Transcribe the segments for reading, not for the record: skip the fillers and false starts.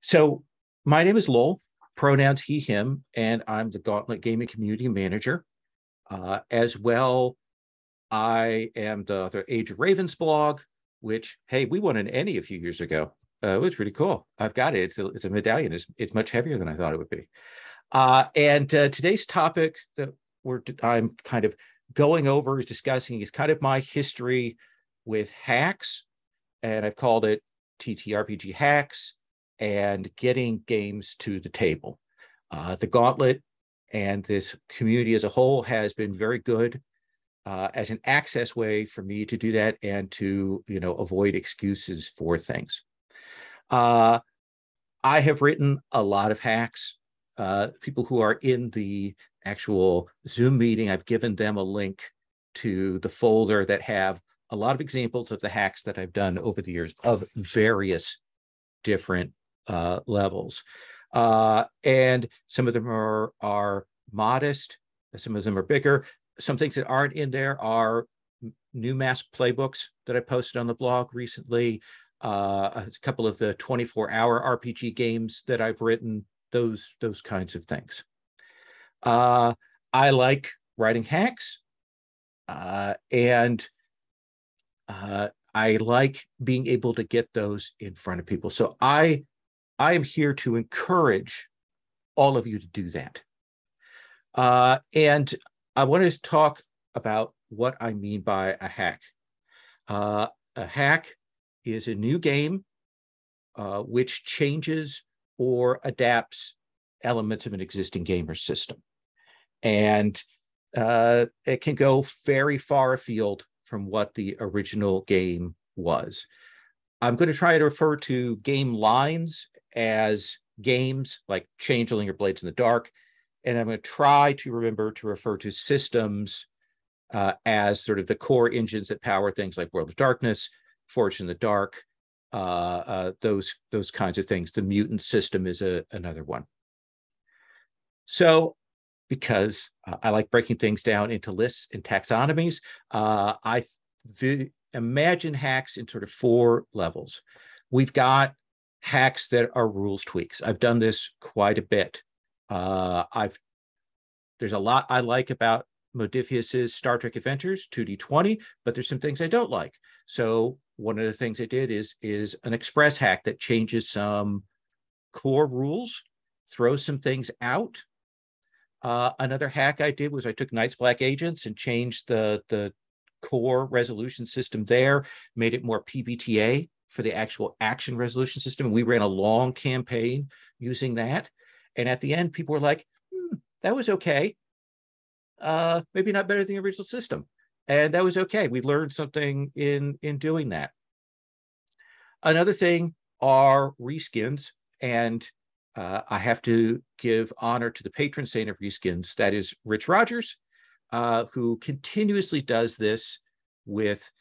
So my name is Lowell, pronouns he, him, and I'm the Gauntlet Gaming Community Manager. As well, I am the Age of Ravens blog, which, hey, we won an Emmy a few years ago. It was pretty cool. I've got it. It's a medallion. It's much heavier than I thought it would be. And today's topic that I'm kind of going over is discussing is kind of my history with hacks, and I've called it TTRPG hacks and getting games to the table. The Gauntlet and this community as a whole has been very good as an access way for me to do that and to avoid excuses for things. I have written a lot of hacks. People who are in the actual Zoom meeting, I've given them a link to the folder that have a lot of examples of the hacks that I've done over the years of various different levels. And some of them are modest, some of them are bigger. Some things that aren't in there are new mask playbooks that I posted on the blog recently, a couple of the 24-hour RPG games that I've written, those kinds of things. I like writing hacks, and I like being able to get those in front of people. So I am here to encourage all of you to do that. And I want to talk about what I mean by a hack. A hack is a new game which changes or adapts elements of an existing game or system. And it can go very far afield from what the original game was. I'm going to try to refer to game lines as games like Changeling or Blades in the Dark. And I'm going to try to remember to refer to systems as sort of the core engines that power things like World of Darkness, Forged in the Dark, those kinds of things. The mutant system is another one. So because I like breaking things down into lists and taxonomies, I imagine hacks in sort of 4 levels. We've got hacks that are rules tweaks. I've done this quite a bit. There's a lot I like about Modiphius's Star Trek Adventures 2D20, but there's some things I don't like. So one of the things I did is an express hack that changes some core rules, throws some things out. Another hack I did was I took Night's Black Agents and changed the core resolution system there, made it more PBTA for the actual action resolution system. We ran a long campaign using that. And at the end, people were like, that was okay. Maybe not better than the original system. And that was okay. We learned something in doing that. Another thing are reskins. And I have to give honor to the patron saint of reskins. That is Rich Rogers, who continuously does this with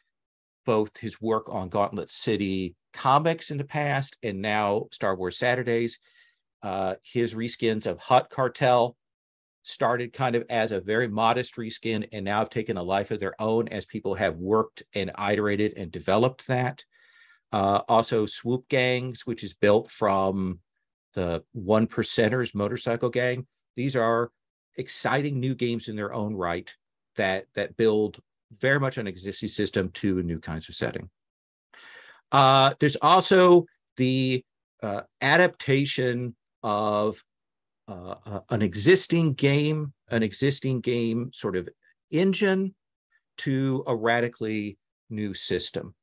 both his work on Gauntlet City comics in the past and now Star Wars Saturdays. His reskins of Hutt Cartel started kind of as a very modest reskin and now have taken a life of their own as people have worked and iterated and developed that. Also Swoop Gangs, which is built from the One Percenters motorcycle gang. These are exciting new games in their own right that build very much an existing system to new kinds of setting. There's also the adaptation of an existing game sort of engine to a radically new system,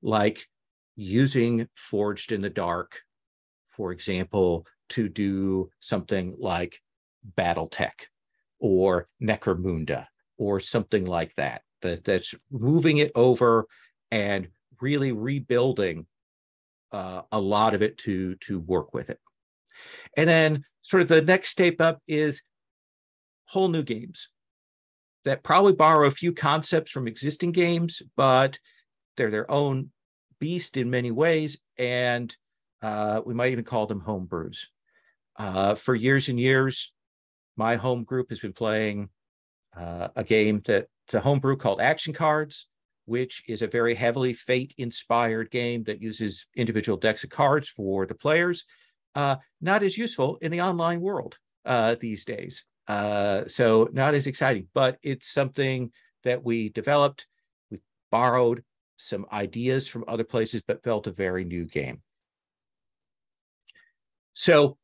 like using Forged in the Dark, for example, to do something like Battletech or Necromunda or something like that, that's moving it over and really rebuilding a lot of it to work with it. And then sort of the next step up is whole new games that probably borrow a few concepts from existing games, but they're their own beast in many ways. And we might even call them home brews. For years and years, my home group has been playing a game that's a homebrew called Action Cards, which is a very heavily fate-inspired game that uses individual decks of cards for the players, not as useful in the online world these days. So not as exciting, but it's something that we developed. We borrowed some ideas from other places, but felt a very new game. So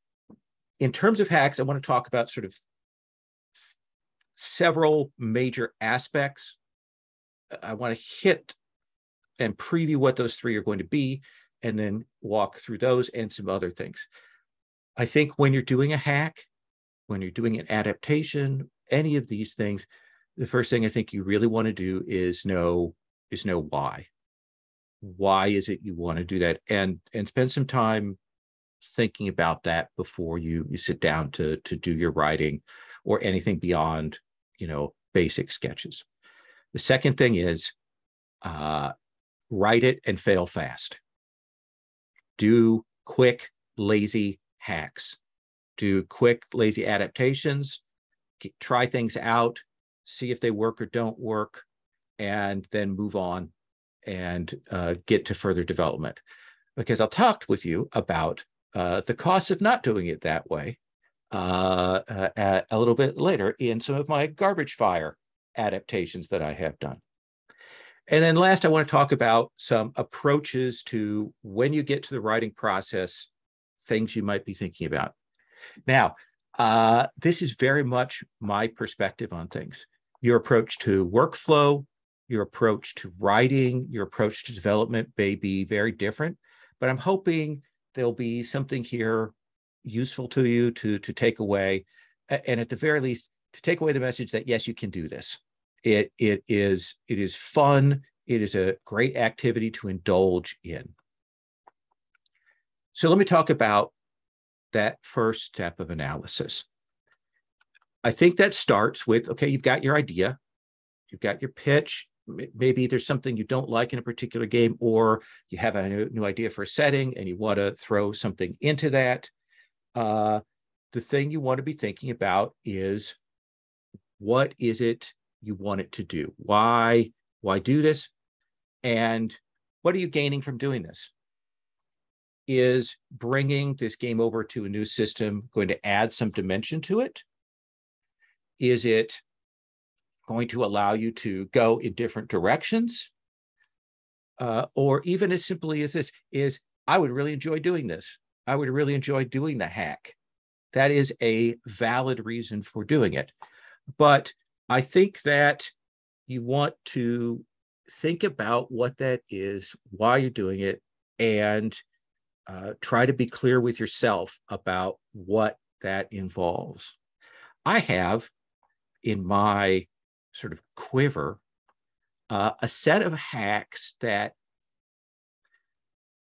in terms of hacks, I want to talk about sort of several major aspects. I want to hit and preview what those three are going to be, and then walk through those and some other things. I think when you're doing a hack, when you're doing an adaptation, any of these things, the first thing I think you really want to do is know why. Why is it you want to do that? And spend some time thinking about that before you sit down to do your writing or anything beyond, basic sketches. The second thing is write it and fail fast. Do quick, lazy hacks. Do quick, lazy adaptations. Try things out, see if they work or don't work, and then move on and get to further development. Because I'll talk with you about the costs of not doing it that way a little bit later in some of my garbage fire adaptations that I have done. And then last, I want to talk about some approaches to when you get to the writing process, things you might be thinking about. Now, this is very much my perspective on things. Your approach to workflow, your approach to writing, your approach to development may be very different, but I'm hoping there'll be something here useful to you to take away, and at the very least, to take away the message that, yes, you can do this. It is fun. It is a great activity to indulge in. So let me talk about that first step of analysis. I think that starts with, okay, you've got your idea, you've got your pitch. Maybe there's something you don't like in a particular game, or you have a new idea for a setting and you want to throw something into that. The thing you want to be thinking about is, what is it you want it to do? Why do this? And what are you gaining from doing this? Is bringing this game over to a new system going to add some dimension to it? Is it going to allow you to go in different directions? Or even as simply as this is, I would really enjoy doing this. I would really enjoy doing the hack. That is a valid reason for doing it. But I think that you want to think about what that is, why you're doing it, and try to be clear with yourself about what that involves. I have in my sort of quiver a set of hacks that,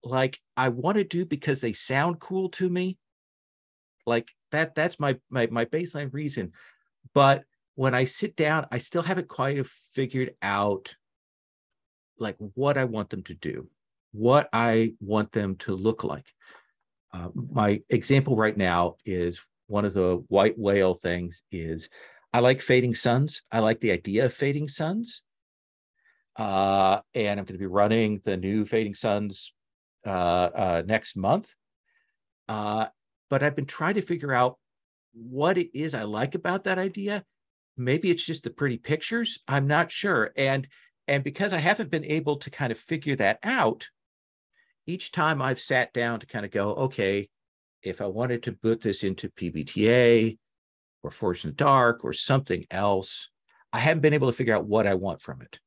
like, I want to do because they sound cool to me. Like that's my baseline reason. But when I sit down, I still haven't quite figured out like what I want them to do, what I want them to look like. My example right now is one of the white whale things is I like fading suns. I like the idea of fading suns. And I'm going to be running the new Fading Suns next month. But I've been trying to figure out what it is I like about that idea. Maybe it's just the pretty pictures. I'm not sure. And because I haven't been able to kind of figure that out, each time I've sat down to kind of go, okay, if I wanted to put this into PBTA or Forged in the Dark or something else, I haven't been able to figure out what I want from it.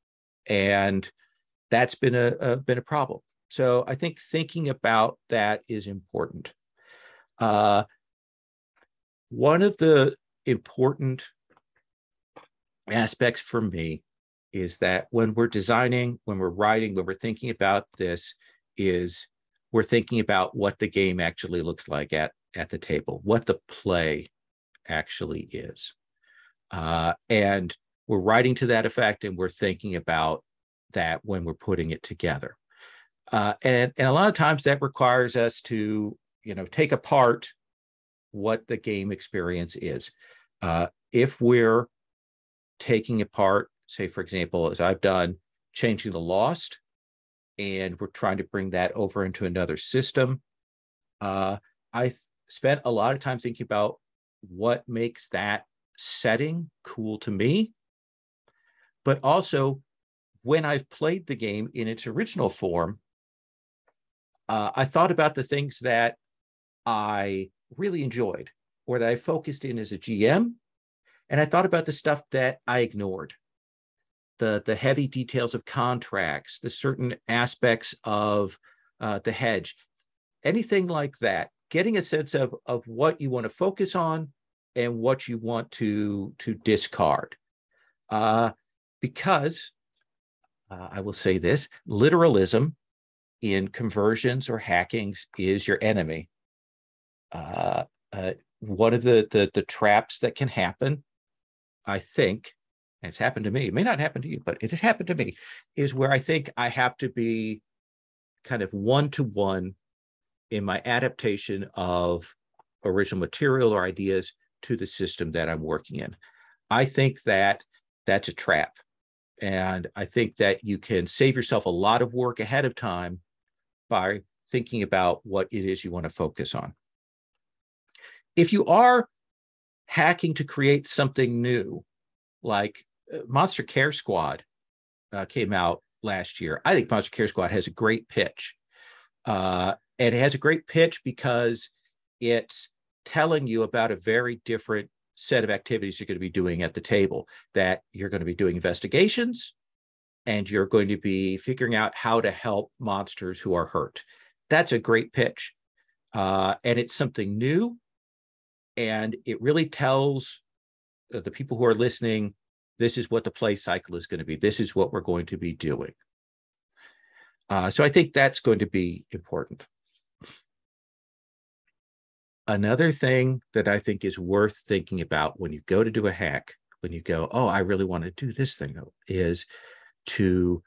And that's been a problem. So I think thinking about that is important. One of the important aspects for me is that when we're designing, when we're writing, when we're thinking about this, is we're thinking about what the game actually looks like at the table, what the play actually is. And we're writing to that effect, and we're thinking about that when we're putting it together. And a lot of times that requires us to, take apart what the game experience is. If we're taking apart, say, for example, as I've done, changing the Lost, and we're trying to bring that over into another system. I spent a lot of time thinking about what makes that setting cool to me, but also when I've played the game in its original form, I thought about the things that I really enjoyed or that I focused in as a GM, and I thought about the stuff that I ignored. The heavy details of contracts, the certain aspects of the hedge, anything like that, getting a sense of what you want to focus on and what you want to discard. Because I will say this, literalism in conversions or hackings is your enemy. One of the traps that can happen, I think, and it's happened to me, it may not happen to you, but it has happened to me, is where I think I have to be kind of one-to-one in my adaptation of original material or ideas to the system that I'm working in. I think that that's a trap. And I think that you can save yourself a lot of work ahead of time by thinking about what it is you want to focus on. If you are hacking to create something new, like Monster Care Squad came out last year. I think Monster Care Squad has a great pitch. And it has a great pitch because it's telling you about a very different set of activities you're going to be doing at the table, that you're going to be doing investigations and you're going to be figuring out how to help monsters who are hurt. That's a great pitch. And it's something new. And it really tells the people who are listening, this is what the play cycle is going to be. This is what we're going to be doing. So I think that's going to be important. Another thing that I think is worth thinking about when you go to do a hack, when you go, oh, I really want to do this thing, is to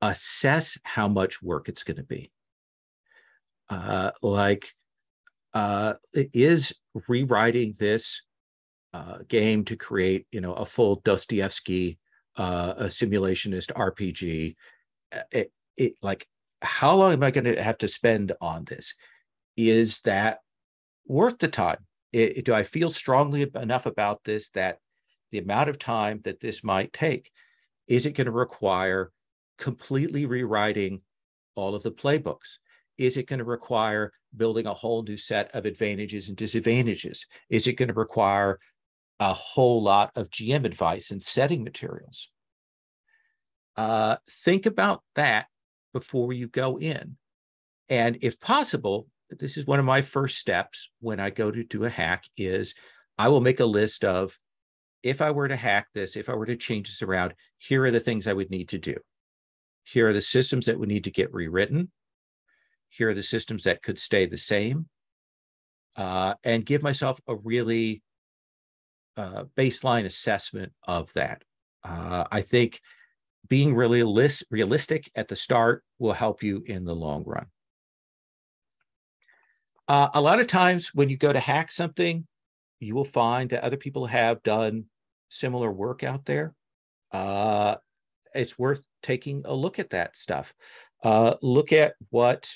assess how much work it's going to be. Is rewriting this game to create, a full Dostoevsky, a simulationist RPG, like, how long am I going to have to spend on this? Is that worth the time? Do I feel strongly enough about this that the amount of time that this might take, is it going to require completely rewriting all of the playbooks? Is it going to require building a whole new set of advantages and disadvantages? Is it going to require a whole lot of GM advice and setting materials? Think about that before you go in. And if possible, this is one of my first steps when I go to do a hack, is I will make a list of, if I were to hack this, if I were to change this around, here are the things I would need to do. Here are the systems that would need to get rewritten. Here are the systems that could stay the same. And give myself a really baseline assessment of that. I think being really realistic at the start will help you in the long run. A lot of times when you go to hack something, you will find that other people have done similar work out there. It's worth taking a look at that stuff. Look at what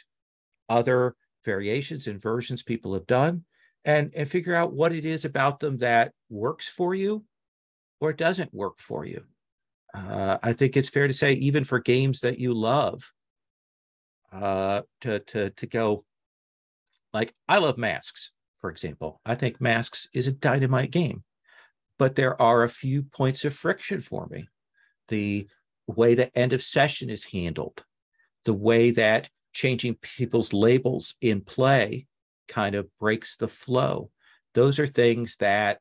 other variations and versions people have done, and figure out what it is about them that works for you or doesn't work for you. I think it's fair to say, even for games that you love, to go, like, I love Masks, for example. I think Masks is a dynamite game, but there are a few points of friction for me. The way the end of session is handled, the way that changing people's labels in play kind of breaks the flow. Those are things that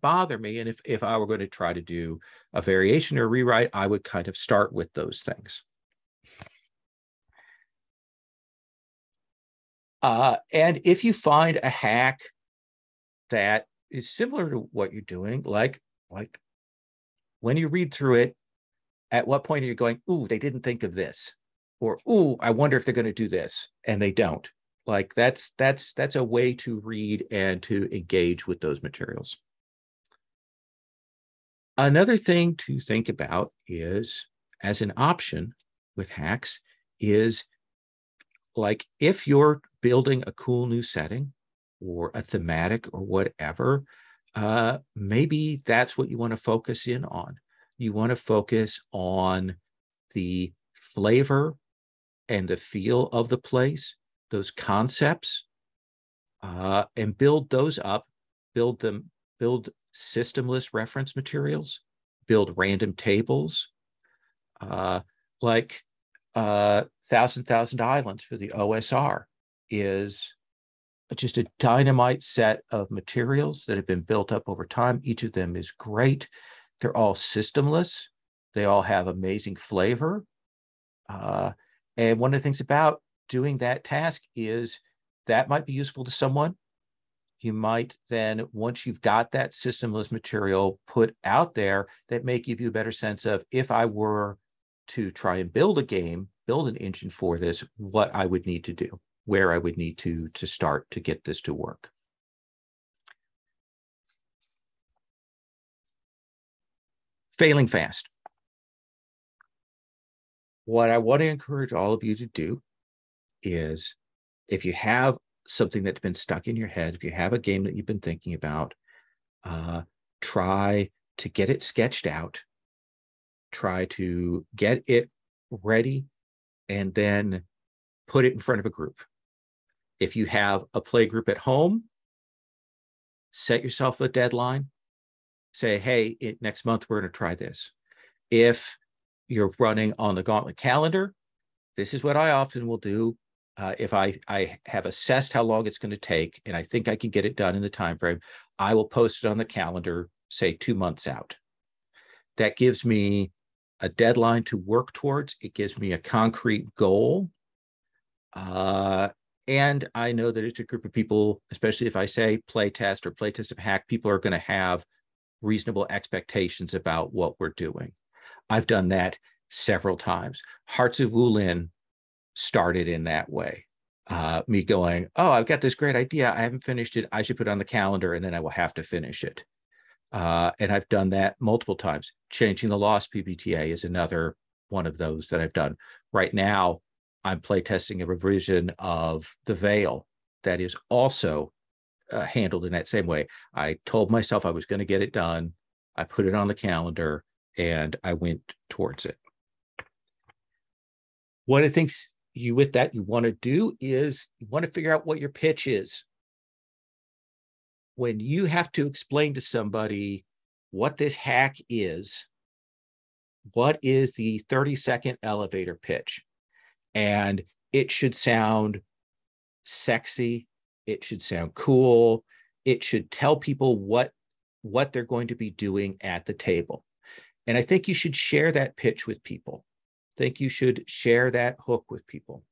bother me. And if I were going to try to do a variation or rewrite, I would kind of start with those things. And if you find a hack that is similar to what you're doing, like when you read through it, at what point are you going, ooh, they didn't think of this? Or, ooh, I wonder if they're going to do this, and they don't. Like, that's a way to read and to engage with those materials. Another thing to think about is as an option with hacks is, like, if you're building a cool new setting or a thematic or whatever, maybe that's what you want to focus in on. You want to focus on the flavor and the feel of the place, those concepts, and build those up, build systemless reference materials, build random tables, like Thousand Islands for the OSR is just a dynamite set of materials that have been built up over time. Each of them is great. They're all systemless. They all have amazing flavor. And one of the things about doing that task is that might be useful to someone. You might then, once you've got that systemless material put out there, that may give you a better sense of, if I were to try and build a game, build an engine for this, what I would need to do, where I would need to start to get this to work. Failing fast. What I want to encourage all of you to do is, if you have something that's been stuck in your head, if you have a game that you've been thinking about, try to get it sketched out, try to get it ready, and then put it in front of a group. If you have a play group at home, set yourself a deadline. Say, hey, next month we're going to try this. If you're running on the Gauntlet calendar, this is what I often will do. If I have assessed how long it's going to take, and I think I can get it done in the time frame, I will post it on the calendar, say 2 months out. That gives me a deadline to work towards. It gives me a concrete goal. And I know that it's a group of people, especially if I say playtest or playtest of hack, people are going to have reasonable expectations about what we're doing. I've done that several times. Hearts of Wulin started in that way. Me going, oh, I've got this great idea. I haven't finished it. I should put it on the calendar, and then I will have to finish it. And I've done that multiple times. Changing the Lost PBTA is another one of those that I've done. Right now, I'm playtesting a revision of The Veil that is also handled in that same way. I told myself I was going to get it done. I put it on the calendar, and I went towards it. One of the things you want to do is you want to figure out what your pitch is. When you have to explain to somebody what this hack is, what is the 30-second elevator pitch? And it should sound sexy. It should sound cool. It should tell people what they're going to be doing at the table. And I think you should share that pitch with people. I think you should share that hook with people.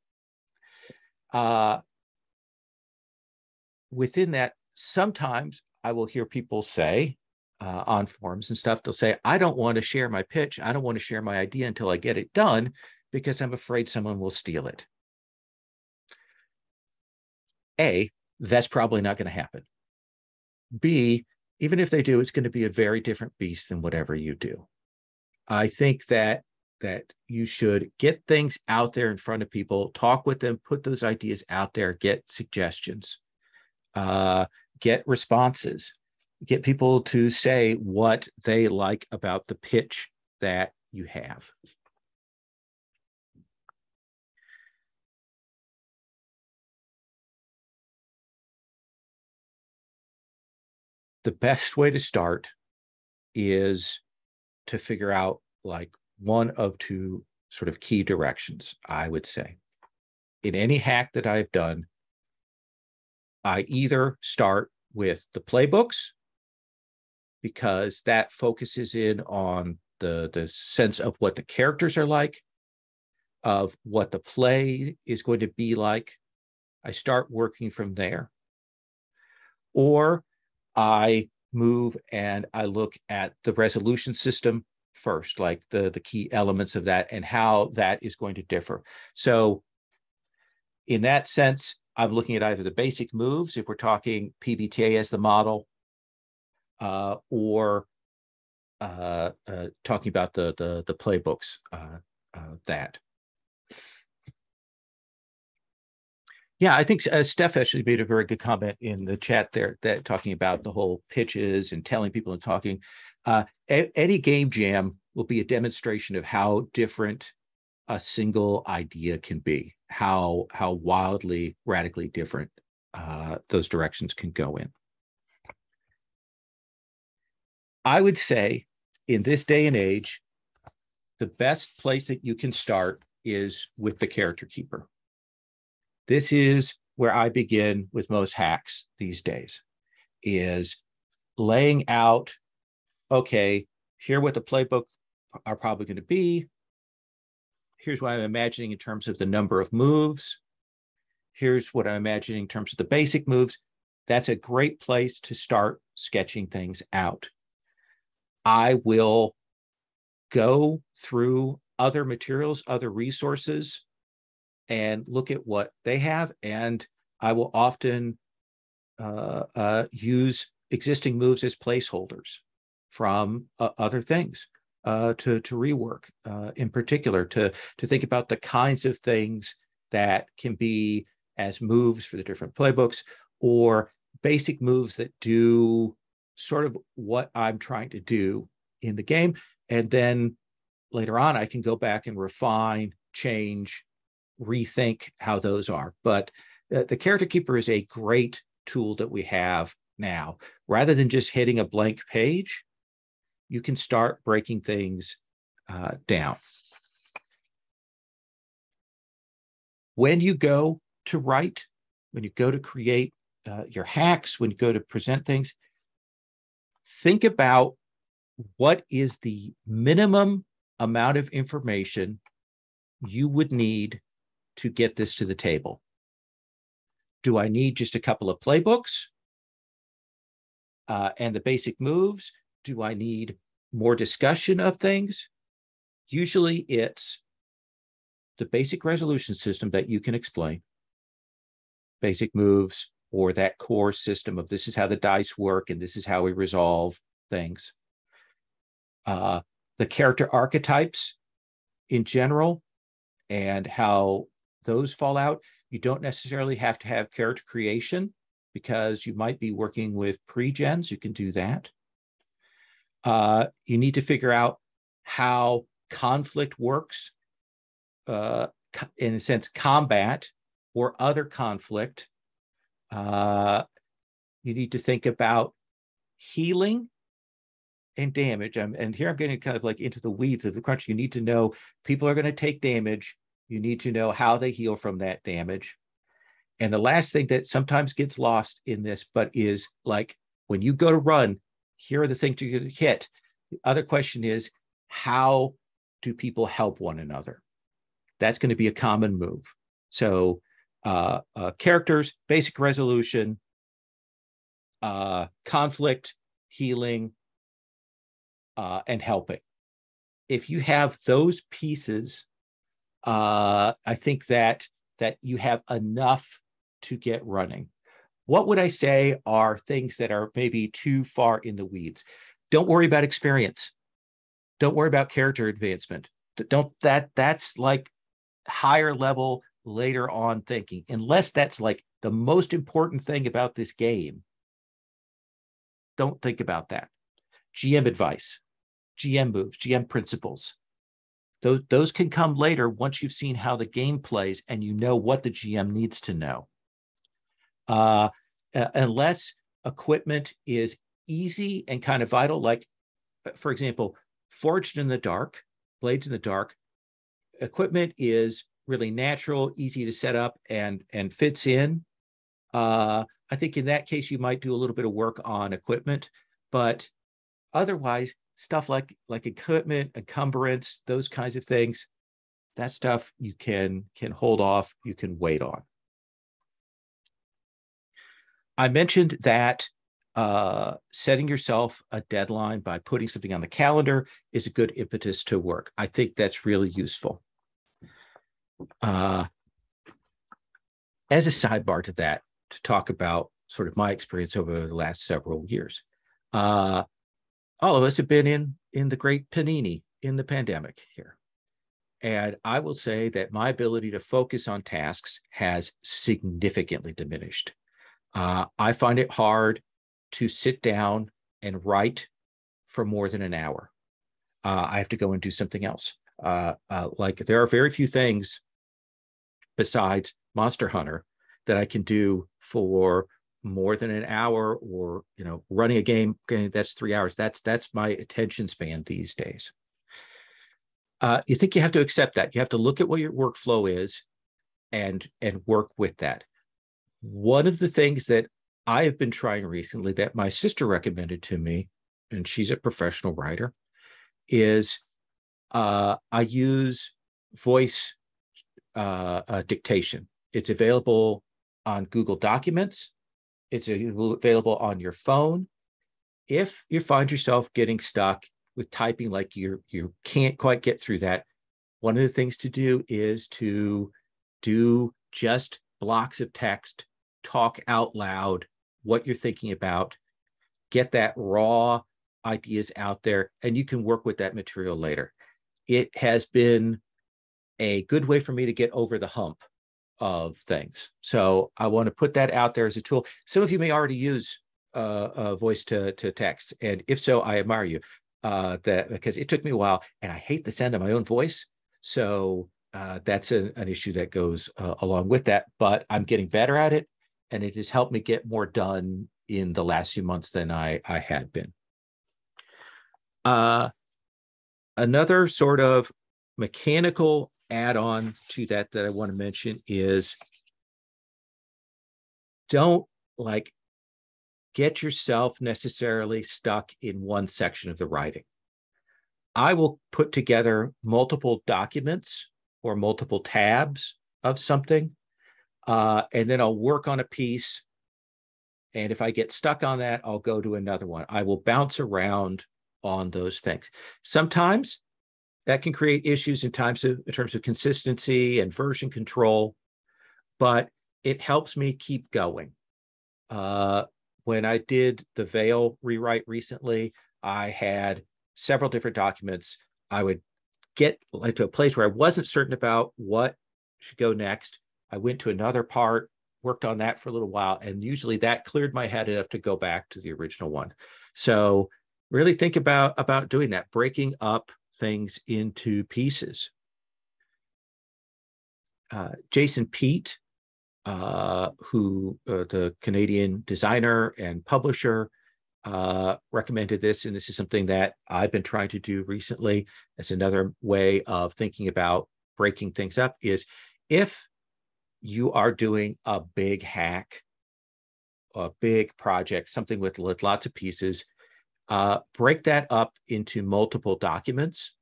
Within that, sometimes I will hear people say on forums and stuff, they'll say, I don't want to share my pitch. I don't want to share my idea until I get it done because I'm afraid someone will steal it. A, that's probably not going to happen. B, even if they do, it's going to be a very different beast than whatever you do. I think that you should get things out there in front of people, talk with them, put those ideas out there, get suggestions, get responses, get people to say what they like about the pitch that you have. The best way to start is to figure out like one of two sort of key directions, I would say. In any hack that I've done, I either start with the playbooks, because that focuses in on the sense of what the characters are like, of what the play is going to be like. I start working from there. Or I move and I look at the resolution system first, like the key elements of that and how that is going to differ. So in that sense, I'm looking at either the basic moves, if we're talking PBTA as the model, or talking about the playbooks that. Yeah, I think Steph actually made a very good comment in the chat there, that talking about the whole pitches and telling people and talking. Any game jam will be a demonstration of how different a single idea can be, how wildly, radically different those directions can go in. I would say in this day and age, the best place that you can start is with the character keeper. This is where I begin with most hacks these days, is laying out, okay, here what the playbook are probably going to be. Here's what I'm imagining in terms of the number of moves. Here's what I'm imagining in terms of the basic moves. That's a great place to start sketching things out. I will go through other materials, other resources, and look at what they have. And I will often use existing moves as placeholders from other things to rework, in particular, to think about the kinds of things that can be as moves for the different playbooks, or basic moves that do sort of what I'm trying to do in the game. And then later on, I can go back and refine, change, rethink how those are. But the character keeper is a great tool that we have now. Rather than just hitting a blank page, you can start breaking things down. When you go to write, when you go to create your hacks, when you go to present things, think about what is the minimum amount of information you would need to get this to the table. Do I need just a couple of playbooks and the basic moves? Do I need more discussion of things? Usually it's the basic resolution system that you can explain, basic moves, or that core system of this is how the dice work and this is how we resolve things. The character archetypes in general and how those fall out. You don't necessarily have to have character creation because you might be working with pre-gens. You can do that. You need to figure out how conflict works, in a sense, combat or other conflict. You need to think about healing and damage. And here I'm getting kind of like into the weeds of the crunch. You need to know people are going to take damage. You need to know how they heal from that damage. And the last thing that sometimes gets lost in this, but is like when you go to run, here are the things you're going to hit. The other question is, how do people help one another? That's going to be a common move. So characters, basic resolution, conflict, healing, and helping. If you have those pieces, I think that you have enough to get running. What would I say are things that are maybe too far in the weeds? Don't worry about experience. Don't worry about character advancement. That's like higher level, later on thinking, unless that's like the most important thing about this game. Don't think about that. GM advice, GM moves, GM principles. Those can come later once you've seen how the game plays and you know what the GM needs to know. Unless equipment is easy and kind of vital, like, for example, Forged in the Dark, Blades in the Dark, equipment is really natural, easy to set up, and fits in. I think in that case, you might do a little bit of work on equipment, but otherwise, stuff like equipment, encumbrance, those kinds of things, that stuff you can hold off, you can wait on. I mentioned that setting yourself a deadline by putting something on the calendar is a good impetus to work. I think that's really useful. As a sidebar to that, to talk about sort of my experience over the last several years, all of us have been in in the great panini in the pandemic here. And I will say that my ability to focus on tasks has significantly diminished. I find it hard to sit down and write for more than an hour. I have to go and do something else. Like there are very few things besides Monster Hunter that I can do for more than an hour, or running a game. That's 3 hours. That's my attention span these days. You think you have to accept that. You have to look at what your workflow is and work with that. One of the things that I have been trying recently that my sister recommended to me, and she's a professional writer, is I use voice dictation. It's available on Google Documents. It's available on your phone. If you find yourself getting stuck with typing, like you can't quite get through that, one of the things to do is to do just blocks of text, talk out loud what you're thinking about, get that raw ideas out there, and you can work with that material later. It has been a good way for me to get over the hump of things. So I want to put that out there as a tool. Some of you may already use voice to text, and if so, I admire you. That because it took me a while, and I hate the sound of my own voice. So that's an issue that goes along with that. But I'm getting better at it, and it has helped me get more done in the last few months than I had been. Another sort of mechanical add-on to that I want to mention is don't get yourself necessarily stuck in one section of the writing. I will put together multiple documents or multiple tabs of something, and then I'll work on a piece. And if I get stuck on that, I'll go to another one. I will bounce around on those things. Sometimes that can create issues in terms of consistency and version control, but it helps me keep going. When I did the Veil rewrite recently, I had several different documents. I would get to a place where I wasn't certain about what should go next. I went to another part, worked on that for a little while, and usually that cleared my head enough to go back to the original one. So really think about doing that, breaking up things into pieces. Jason Peet, who the Canadian designer and publisher, recommended this, and this is something that I've been trying to do recently. It's another way of thinking about breaking things up, is if you are doing a big hack, a big project, something with lots of pieces, break that up into multiple documents,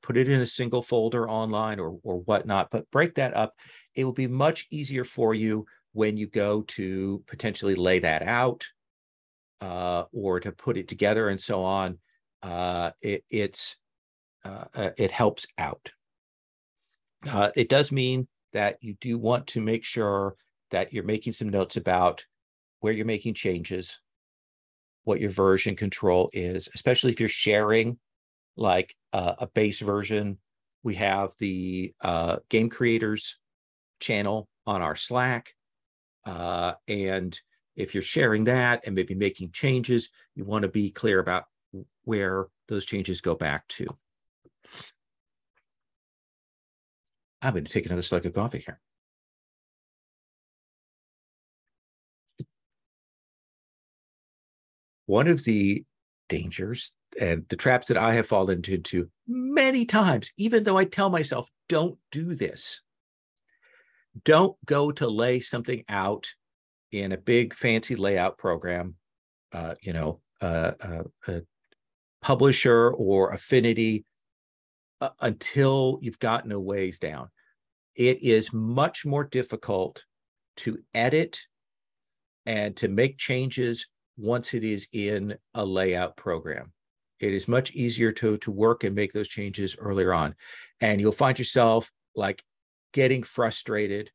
put it in a single folder online or whatnot, but break that up. It will be much easier for you when you go to potentially lay that out or to put it together and so on. It helps out. It does mean that you do want to make sure that you're making some notes about where you're making changes, what your version control is, especially if you're sharing like a base version. We have the game creators channel on our Slack. And if you're sharing that and maybe making changes, you want to be clear about where those changes go back to. I'm going to take another slug of coffee here. One of the dangers and the traps that I have fallen into many times, even though I tell myself, don't do this. Don't go to lay something out in a big fancy layout program, a publisher or Affinity, until you've gotten a ways down. It is much more difficult to edit and to make changes once it is in a layout program. It is much easier to work and make those changes earlier on. And you'll find yourself like getting frustrated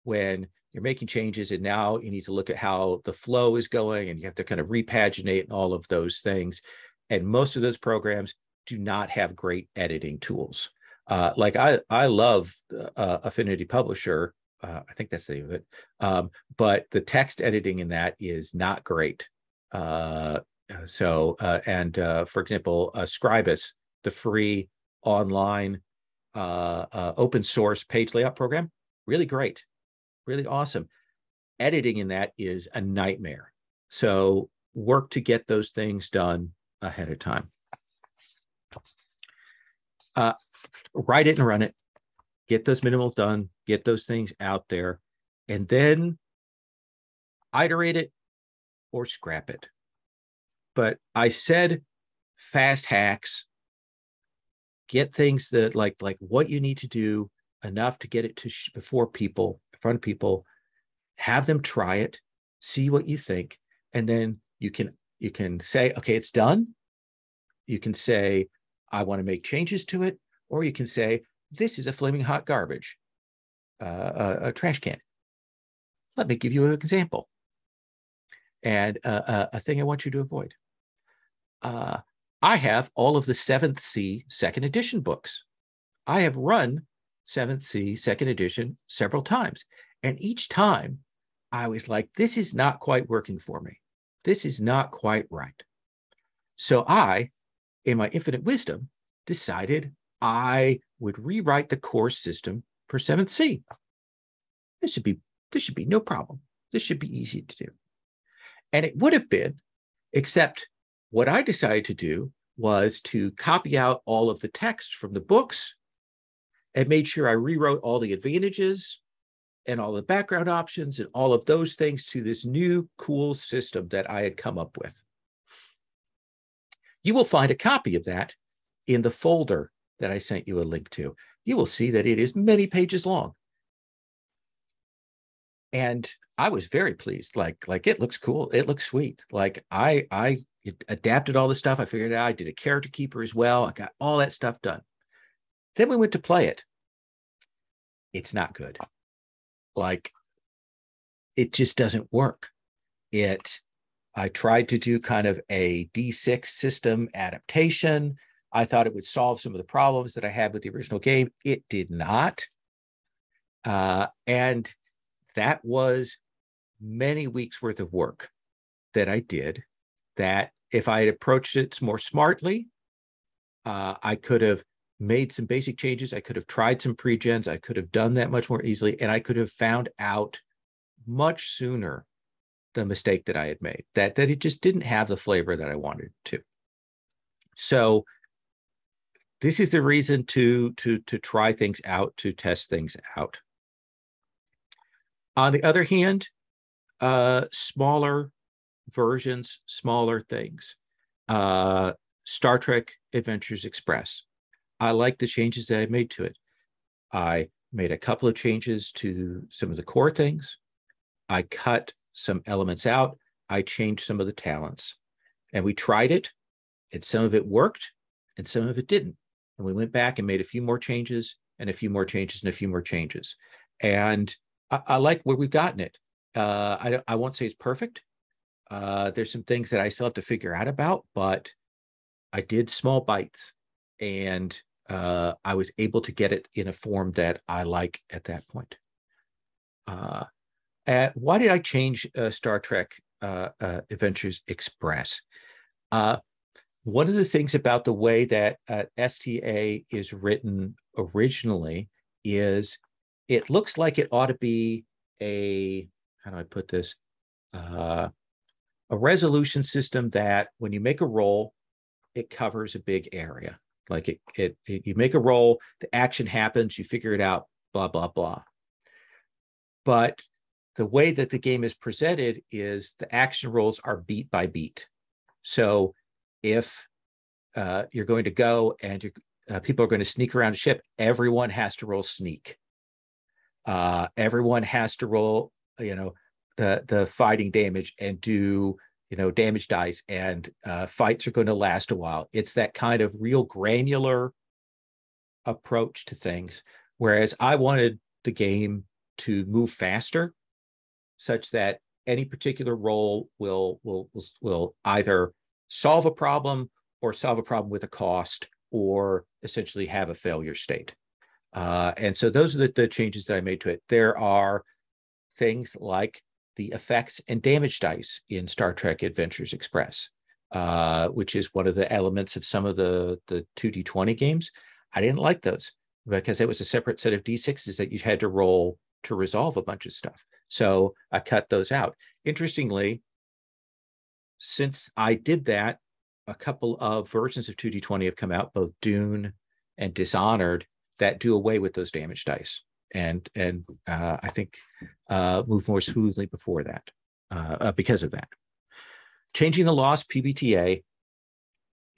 when you're making changes and now you need to look at how the flow is going and you have to kind of repaginate and all of those things. And most of those programs do not have great editing tools. Like I love Affinity Publisher. I think that's the name of it. But the text editing in that is not great. For example, Scribus, the free online open source page layout program, really great, really awesome. Editing in that is a nightmare. So work to get those things done ahead of time. Write it and run it. Get those minimals done. Get those things out there. And then iterate it or scrap it. But I said fast hacks. Get things that like what you need to do enough to get it to before people, in front of people. Have them try it, see what you think, and then you can say, okay, it's done. You can say, I want to make changes to it, or you can say, this is a flaming hot garbage, a trash can. Let me give you an example. And a thing I want you to avoid. I have all of the 7th C second edition books. I have run 7th C second edition several times. And each time I was like, this is not quite working for me. This is not quite right. So I, in my infinite wisdom, decided I would rewrite the course system for 7th C. This should be no problem. This should be easy to do. And it would have been, except what I decided to do was to copy out all of the text from the books and made sure I rewrote all the advantages and all the background options and all of those things to this new cool system that I had come up with. You will find a copy of that in the folder that I sent you a link to. You will see that it is many pages long. And I was very pleased. Like it looks cool. It looks sweet. Like I adapted all the stuff. I figured it out. I did a character keeper as well. I got all that stuff done. Then we went to play it. It's not good. Like, it just doesn't work. I tried to do kind of a D6 system adaptation. I thought it would solve some of the problems that I had with the original game. It did not. And that was many weeks worth of work that I did, that if I had approached it more smartly, I could have made some basic changes. I could have tried some pre-gens. I could have done that much more easily. And I could have found out much sooner the mistake that I had made, that it just didn't have the flavor that I wanted to. So this is the reason to try things out, to test things out. On the other hand, smaller versions, smaller things. Star Trek Adventures Express. I like the changes that I made to it. I made a couple of changes to some of the core things. I cut some elements out. I changed some of the talents. And we tried it, and some of it worked, and some of it didn't. And we went back and made a few more changes, and a few more changes, and a few more changes. And I like where we've gotten it. I won't say it's perfect. There's some things that I still have to figure out about, but I did small bites, and I was able to get it in a form that I like at that point. Why did I change Star Trek Adventures Express? One of the things about the way that STA is written originally is it looks like it ought to be how do I put this? A resolution system that when you make a roll, it covers a big area. Like you make a roll, the action happens, you figure it out, blah, blah, blah. But the way that the game is presented is the action rolls are beat by beat. So if you're going to go and people are going to sneak around a ship, everyone has to roll sneak. Everyone has to roll, the fighting damage and do, damage dice, and fights are going to last a while. It's that kind of real granular approach to things. Whereas I wanted the game to move faster, such that any particular roll will either solve a problem or solve a problem with a cost, or essentially have a failure state. And so those are the changes that I made to it. There are things like the effects and damage dice in Star Trek Adventures Express, which is one of the elements of some of the 2D20 games. I didn't like those because it was a separate set of D6s that you had to roll to resolve a bunch of stuff. So I cut those out. Interestingly, since I did that, a couple of versions of 2D20 have come out, both Dune and Dishonored, that do away with those damage dice, and I think move more smoothly before that because of that. Changing the Lost PBTA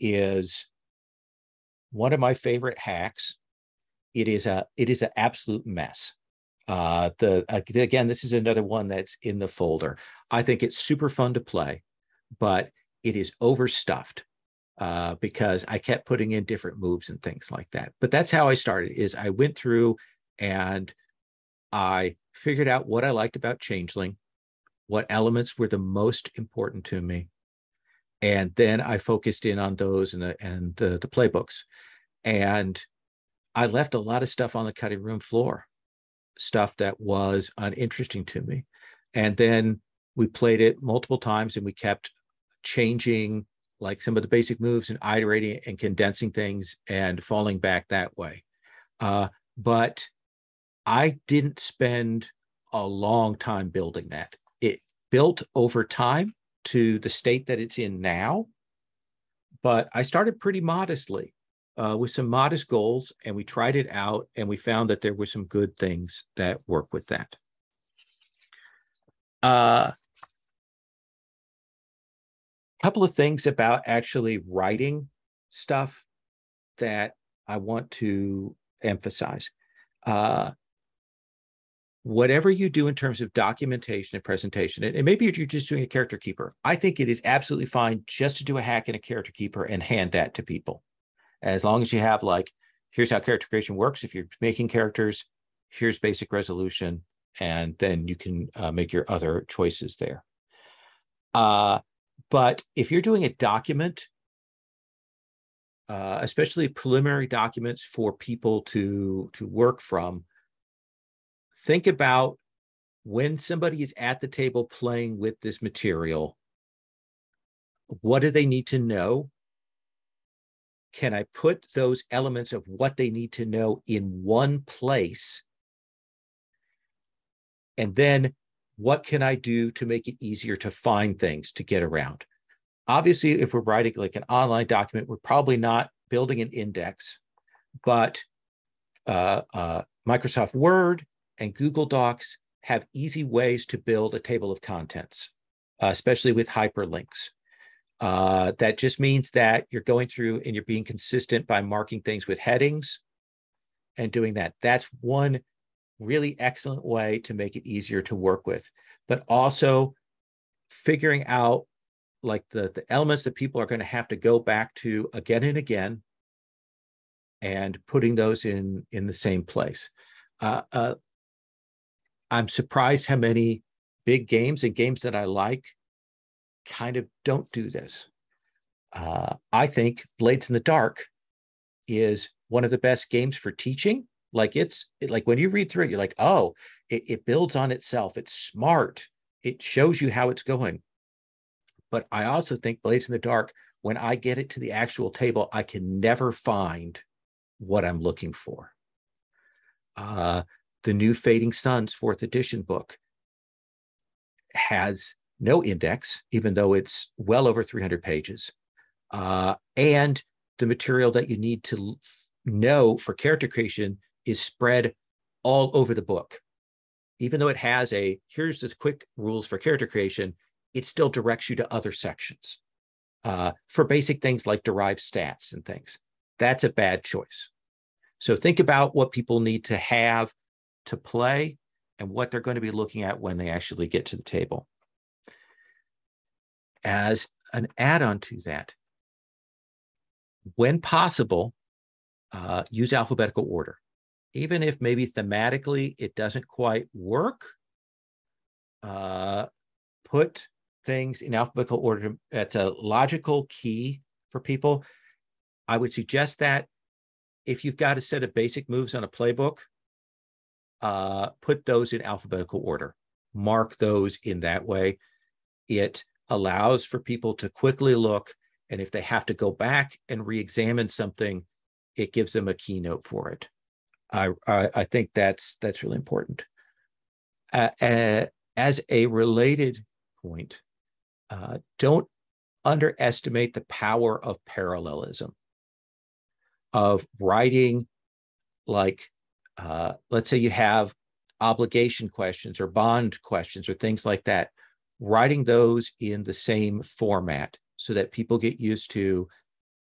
is one of my favorite hacks. It is an absolute mess. Again, this is another one that's in the folder. I think it's super fun to play, but it is overstuffed because I kept putting in different moves and things like that. But that's how I started, is I went through and I figured out what I liked about Changeling, what elements were the most important to me. And then I focused in on those and the playbooks. And I left a lot of stuff on the cutting room floor, stuff that was uninteresting to me. And then we played it multiple times and we kept changing like some of the basic moves and iterating and condensing things and falling back that way. But I didn't spend a long time building that. It built over time to the state that it's in now, but I started pretty modestly with some modest goals, and we tried it out and we found that there were some good things that work with that. Couple of things about actually writing stuff that I want to emphasize. Whatever you do in terms of documentation and presentation, and maybe you're just doing a character keeper, I think it is absolutely fine just to do a hack in a character keeper and hand that to people. As long as you have like, here's how character creation works. If you're making characters, here's basic resolution, and then you can make your other choices there. But if you're doing a document, especially preliminary documents for people to work from, think about when somebody is at the table playing with this material, what do they need to know? Can I put those elements of what they need to know in one place? And then what can I do to make it easier to find things to get around? Obviously, if we're writing like an online document, we're probably not building an index, but Microsoft Word and Google Docs have easy ways to build a table of contents, especially with hyperlinks. That just means that you're going through and you're being consistent by marking things with headings and doing that. That's one really excellent way to make it easier to work with, but also figuring out like the elements that people are going to have to go back to again and again and putting those in the same place. I'm surprised how many big games and games that I like kind of don't do this. I think Blades in the Dark is one of the best games for teaching. Like like when you read through it, you're like, oh, it builds on itself. It's smart. It shows you how it's going. But I also think Blades in the Dark, when I get it to the actual table, I can never find what I'm looking for. The new Fading Suns 4th edition book has no index, even though it's well over 300 pages. And the material that you need to know for character creation is spread all over the book. Even though it has here's the quick rules for character creation, it still directs you to other sections for basic things like derived stats and things. That's a bad choice. So think about what people need to have to play and what they're going to be looking at when they actually get to the table. As an add-on to that, when possible, use alphabetical order. Even if maybe thematically it doesn't quite work, put things in alphabetical order. That's a logical key for people, I would suggest that if you've got a set of basic moves on a playbook, put those in alphabetical order. Mark those in that way. It allows for people to quickly look, and if they have to go back and re-examine something, it gives them a keynote for it. I think that's really important. As a related point, don't underestimate the power of parallelism, of writing, like, let's say you have obligation questions or bond questions or things like that, writing those in the same format so that people get used to,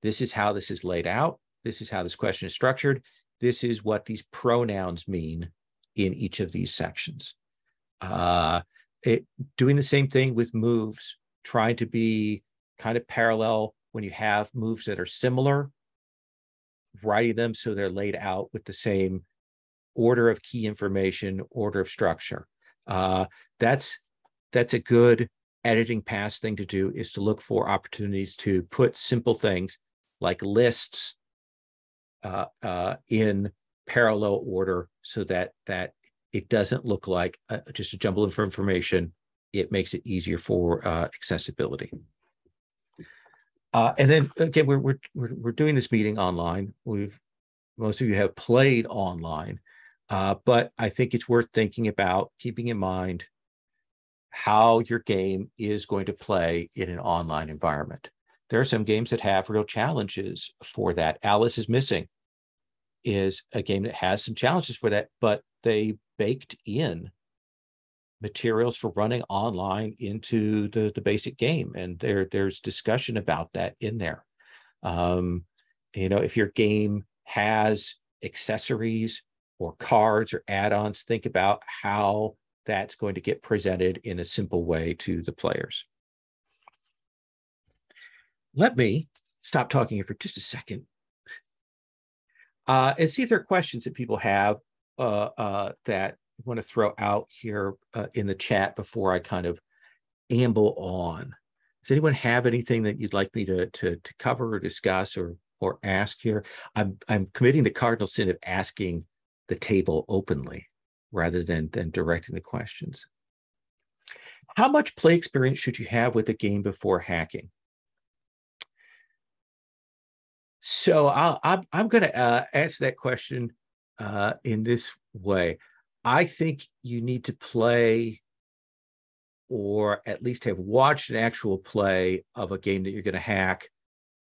this is how this is laid out, this is how this question is structured, this is what these pronouns mean in each of these sections. Doing the same thing with moves, trying to be kind of parallel when you have moves that are similar, writing them so they're laid out with the same order of key information, order of structure. That's a good editing pass thing to do, is to look for opportunities to put simple things like lists in parallel order so that it doesn't look like just a jumble of information. It makes it easier for accessibility. And then again, we're doing this meeting online. Most of you have played online, but I think it's worth thinking about, keeping in mind how your game is going to play in an online environment. There are some games that have real challenges for that. Alice is Missing is a game that has some challenges for that, but they baked in materials for running online into the basic game, and there's discussion about that in there. If your game has accessories or cards or add-ons, think about how that's going to get presented in a simple way to the players. Let me stop talking here for just a second and see if there are questions that people have that want to throw out here in the chat before I kind of amble on. Does anyone have anything that you'd like me to cover or discuss or ask here? I'm committing the cardinal sin of asking the table openly rather than directing the questions. How much play experience should you have with the game before hacking? So I'm going to answer that question in this way. I think you need to play, or at least have watched an actual play of a game that you're going to hack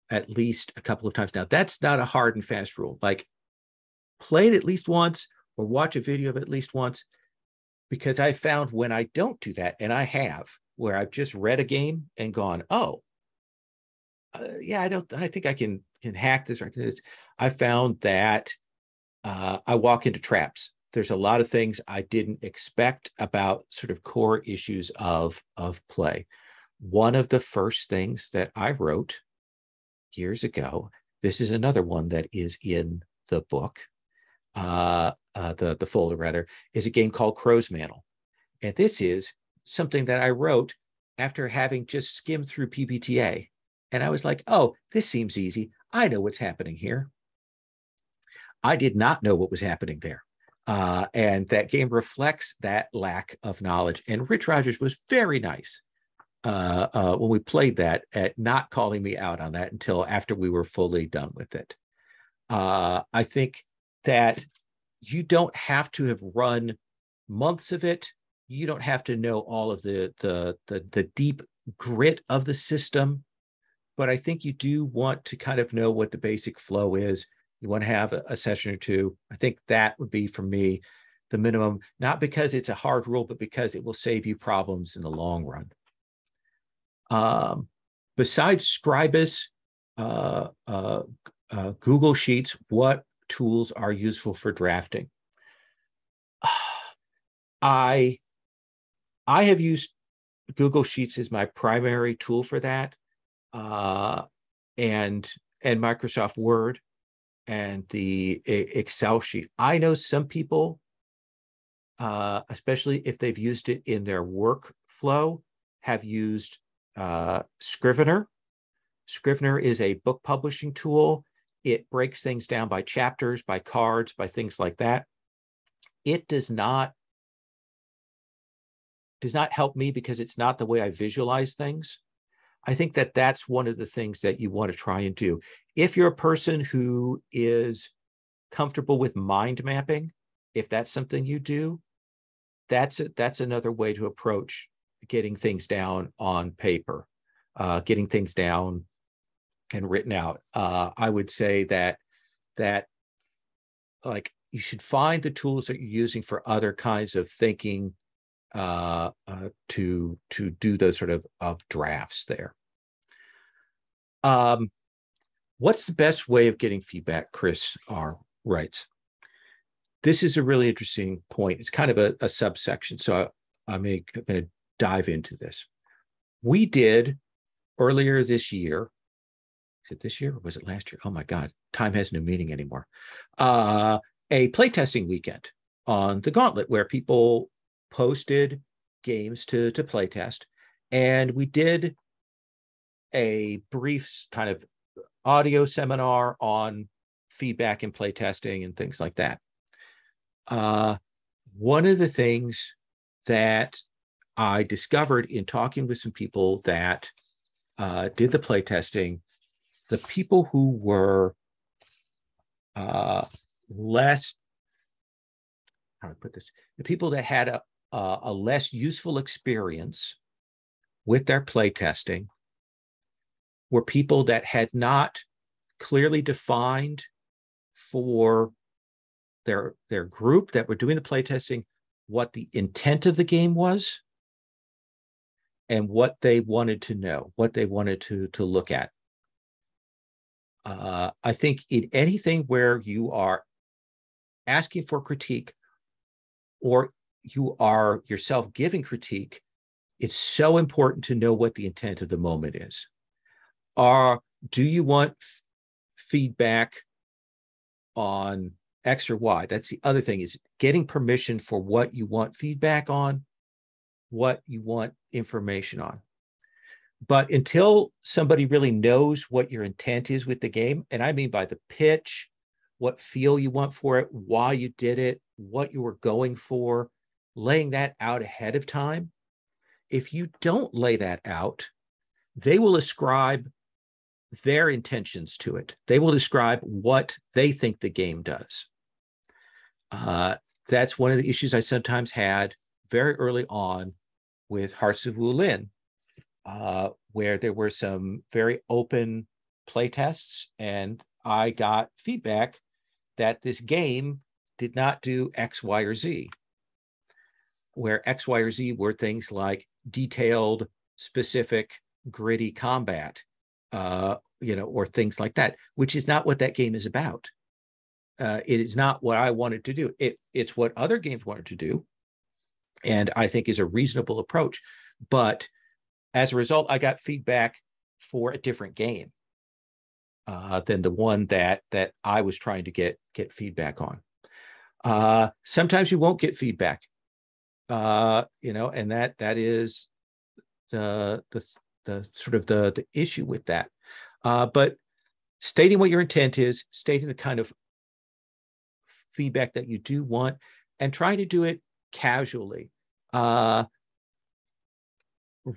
at least a couple of times. Now, that's not a hard and fast rule. Like, play it at least once or watch a video of it at least once, because I found when I don't do that, and I have, where I've just read a game and gone, oh, yeah, I think I can hack this or this. I found that I walk into traps. There's a lot of things I didn't expect about sort of core issues of play. One of the first things that I wrote years ago, this is another one that is in the book, the folder rather, is a game called Crow's Mantle. And this is something that I wrote after having just skimmed through PBTA. And I was like, oh, this seems easy. I know what's happening here. I did not know what was happening there. And that game reflects that lack of knowledge. And Rich Rogers was very nice when we played that, at not calling me out on that until after we were fully done with it. I think that you don't have to have run months of it. You don't have to know all of the deep grit of the system, but I think you do want to kind of know what the basic flow is. You want to have a session or two. I think that would be, for me, the minimum, not because it's a hard rule, but because it will save you problems in the long run. Besides Scribus, Google Sheets, what tools are useful for drafting? I have used Google Sheets as my primary tool for that, and Microsoft Word and the Excel sheet. I know some people, especially if they've used it in their workflow, have used Scrivener. Scrivener is a book publishing tool. It breaks things down by chapters, by cards, by things like that. It does not help me because it's not the way I visualize things. I think that that's one of the things that you want to try and do. If you're a person who is comfortable with mind mapping, if that's something you do, that's another way to approach getting things down on paper, getting things down and written out. I would say that like you should find the tools that you're using for other kinds of thinking to do those sort of drafts there. What's the best way of getting feedback? Chris R. writes. This is a really interesting point. It's kind of a subsection, so I'm going to dive into this. We did earlier this year. Is it this year or was it last year? Oh my God, time has no meaning anymore. A playtesting weekend on the Gauntlet where people posted games to playtest, and we did a brief kind of audio seminar on feedback and playtesting and things like that. One of the things that I discovered in talking with some people that did the playtesting, the people who were less, how do I put this? The people that had a less useful experience with their playtesting were people that had not clearly defined for their group that were doing the playtesting what the intent of the game was and what they wanted to know, what they wanted to look at. I think in anything where you are asking for critique or you are yourself giving critique, it's so important to know what the intent of the moment is. Do you want feedback on X or Y? That's the other thing, is getting permission for what you want feedback on, what you want information on. But until somebody really knows what your intent is with the game, and I mean by the pitch, what feel you want for it, why you did it, what you were going for, laying that out ahead of time. If you don't lay that out, they will ascribe their intentions to it. They will describe what they think the game does. That's one of the issues I sometimes had very early on with Hearts of Wulin, where there were some very open playtests, and I got feedback that this game did not do X, Y, or Z, where X, Y, or Z were things like detailed, specific, gritty combat, or things like that, which is not what that game is about. It is not what I wanted to do. It's what other games wanted to do, and I think is a reasonable approach. But as a result, I got feedback for a different game than the one that I was trying to get feedback on. Sometimes you won't get feedback, and that is the sort of the issue with that. But stating what your intent is, stating the kind of feedback that you do want, and trying to do it casually.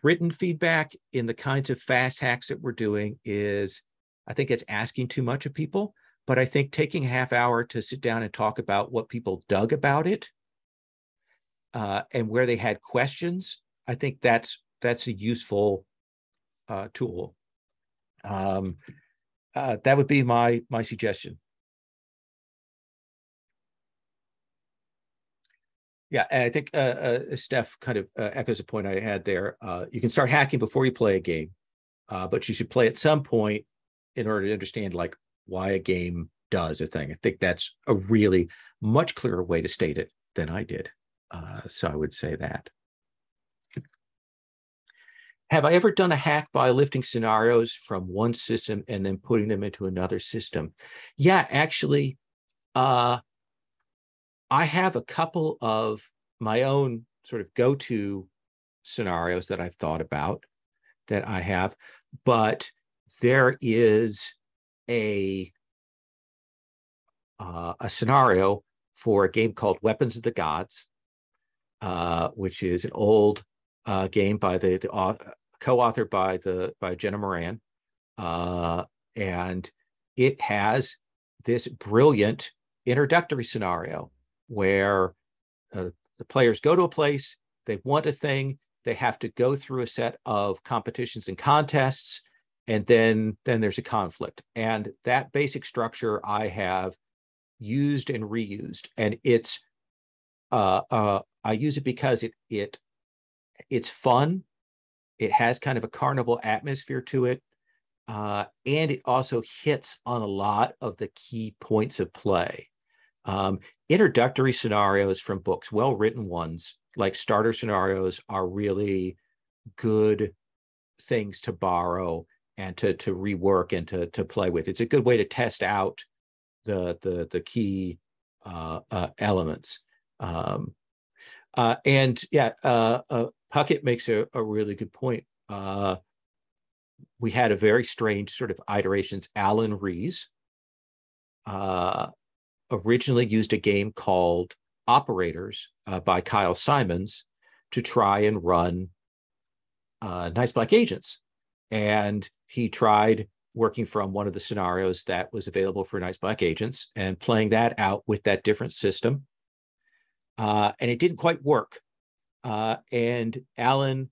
Written feedback in the kinds of fast hacks that we're doing is, I think it's asking too much of people, but I think taking a half hour to sit down and talk about what people dug about it and where they had questions, I think that's a useful tool. That would be my suggestion. Yeah, and I think Steph kind of echoes a point I had there. You can start hacking before you play a game, but you should play at some point in order to understand like why a game does a thing. I think that's a really much clearer way to state it than I did. So I would say that. Have I ever done a hack by lifting scenarios from one system and then putting them into another system? Yeah, actually, I have a couple of my own sort of go-to scenarios that I've thought about that I have, but there is a scenario for a game called Weapons of the Gods, which is an old game by the co-authored by Jenna Moran, and it has this brilliant introductory scenario where the players go to a place, they want a thing, they have to go through a set of competitions and contests, and then there's a conflict. And that basic structure I have used and reused, and it's I use it because it's fun. It has kind of a carnival atmosphere to it, and it also hits on a lot of the key points of play. Introductory scenarios from books, well-written ones, like starter scenarios, are really good things to borrow and to rework and to play with. It's a good way to test out the key elements. And yeah, Puckett makes a really good point. We had a very strange sort of iterations. Alan Rees originally used a game called Operators by Kyle Simons to try and run Nice Black Agents. And he tried working from one of the scenarios that was available for Nice Black Agents and playing that out with that different system. And it didn't quite work. And Alan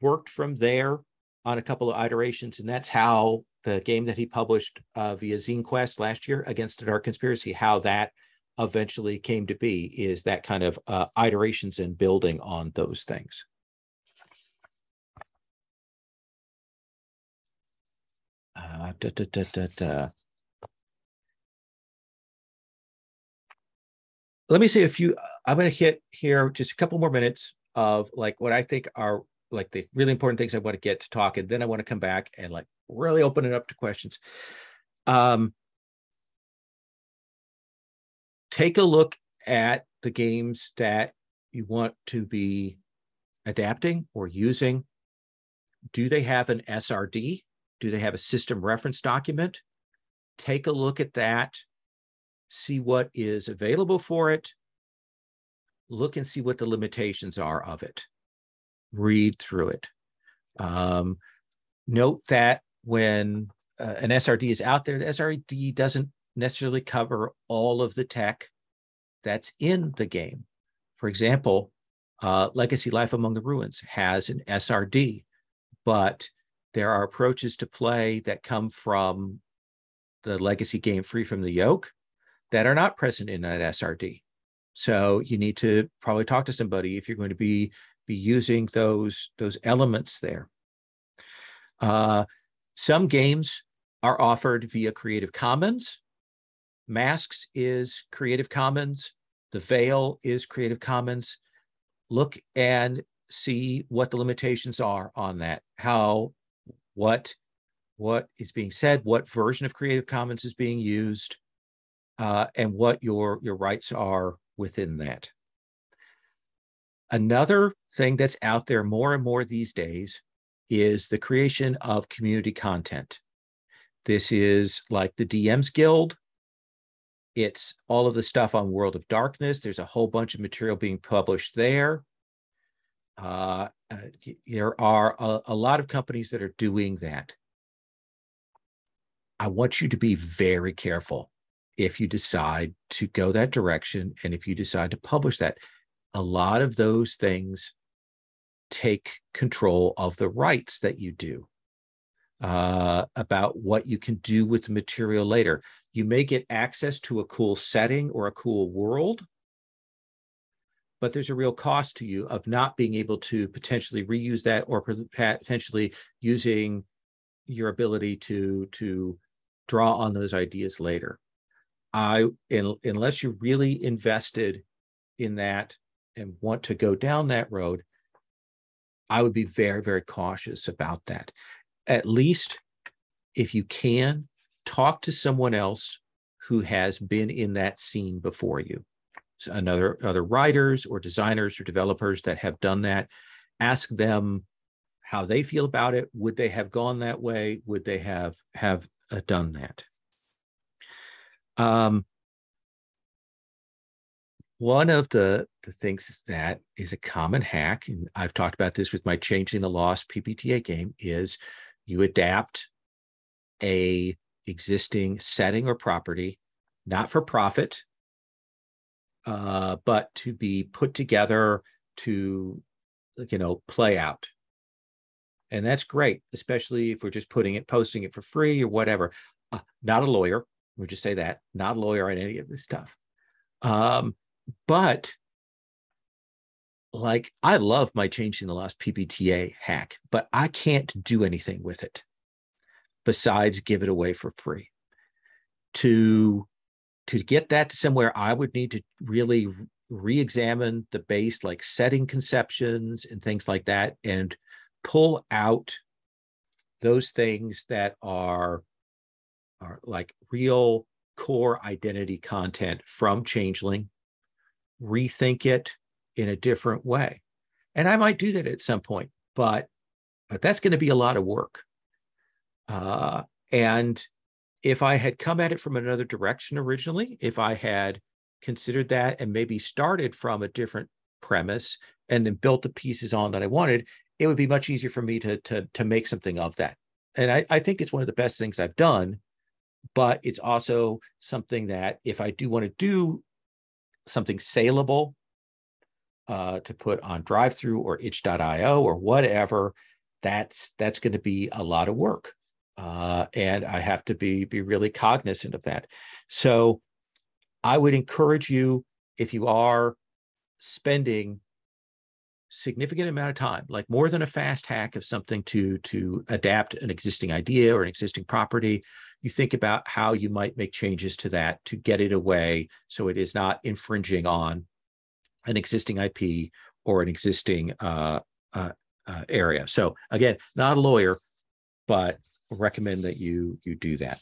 worked from there on a couple of iterations, and that's how the game that he published via Zine Quest last year, Against the Dark Conspiracy, how that eventually came to be, is that kind of iterations and building on those things. Let me say a few. I'm going to hit here just a couple more minutes of like what I think are like the really important things I want to get to talk, and then I want to come back and like really open it up to questions. Take a look at the games that you want to be adapting or using. Do they have an SRD? Do they have a system reference document? Take a look at that. See what is available for it. Look and see what the limitations are of it. Read through it. Note that when an SRD is out there, the SRD doesn't necessarily cover all of the tech that's in the game. For example, Legacy Life Among the Ruins has an SRD, but there are approaches to play that come from the legacy game Free from the Yoke that are not present in that SRD. So you need to probably talk to somebody if you're going to be using those elements there. Some games are offered via Creative Commons. Masks is Creative Commons. The Veil is Creative Commons. Look and see what the limitations are on that. What is being said, what version of Creative Commons is being used, and what your rights are within that. Another thing that's out there more and more these days is the creation of community content. This is like the DM's Guild. It's all of the stuff on World of Darkness. There's a whole bunch of material being published there. There are a lot of companies that are doing that. I want you to be very careful if you decide to go that direction and if you decide to publish that. A lot of those things take control of the rights that you do about what you can do with the material later. You may get access to a cool setting or a cool world, but there's a real cost to you of not being able to potentially reuse that or potentially using your ability to draw on those ideas later. Unless you're really invested in that and want to go down that road, I would be very, very cautious about that. At least if you can, talk to someone else who has been in that scene before you. So other writers or designers or developers that have done that. Ask them how they feel about it. Would they have gone that way? Would they have done that? One of the things that is a common hack, and I've talked about this with my Changing the Lost PBTA game, is you adapt a existing setting or property, not for profit, but to be put together to, play out. And that's great, especially if we're just posting it for free or whatever. Not a lawyer. We'll just say that. Not a lawyer on any of this stuff. But like, I love my Changing the Lost PBTA hack, but I can't do anything with it besides give it away for free. To get that to somewhere, I would need to really re-examine the base, like setting conceptions and things like that, and pull out those things that are like real core identity content from Changeling, rethink it in a different way. And I might do that at some point, but that's going to be a lot of work. And if I had come at it from another direction originally, if I had considered that and maybe started from a different premise and then built the pieces on that I wanted, it would be much easier for me to make something of that. And I think it's one of the best things I've done, but it's also something that if I do want to do something saleable to put on drive-through or itch.io or whatever, that's going to be a lot of work. And I have to be really cognizant of that. So I would encourage you, if you are spending significant amount of time, like more than a fast hack of something to adapt an existing idea or an existing property, you think about how you might make changes to that to get it away so it is not infringing on an existing IP or an existing area. So again, not a lawyer, but recommend that you do that.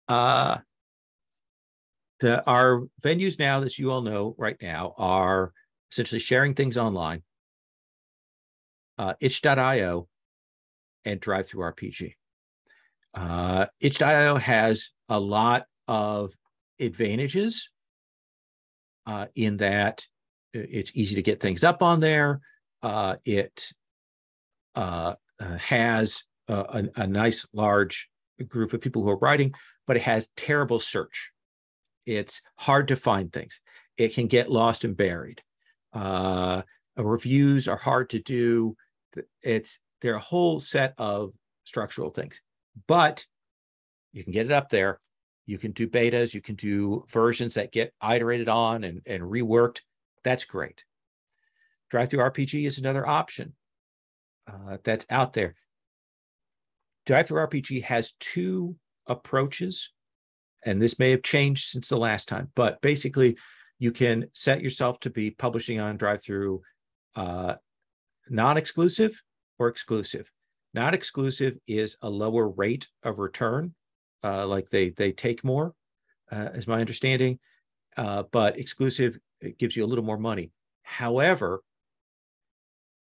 Our venues now, as you all know right now, are essentially sharing things online, itch.io and drive-through RPG. Itch.io has a lot of advantages in that it's easy to get things up on there. It has a nice large group of people who are writing, but it has terrible search. It's hard to find things. It can get lost and buried. Reviews are hard to do. There are a whole set of structural things, but you can get it up there. You can do betas. You can do versions that get iterated on and reworked. That's great. Drive-through RPG is another option that's out there. Drive-through RPG has two approaches, and this may have changed since the last time, but basically you can set yourself to be publishing on drive-through non-exclusive or exclusive. Non-exclusive is a lower rate of return, like they take more, is my understanding, but exclusive, it gives you a little more money. However,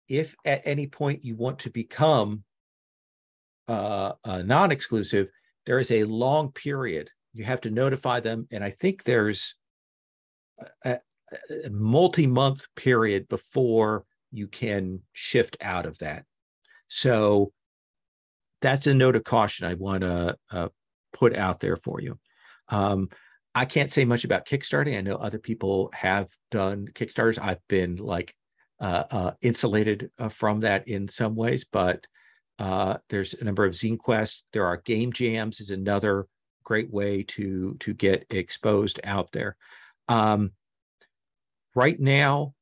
if at any point you want to become non-exclusive, there is a long period. You have to notify them, and I think there's a multi-month period before you can shift out of that. So that's a note of caution I want to put out there for you. I can't say much about Kickstarting. I know other people have done Kickstarters. I've been like insulated from that in some ways, but there's a number of zine quests. There are game jams is another great way to get exposed out there. Right now,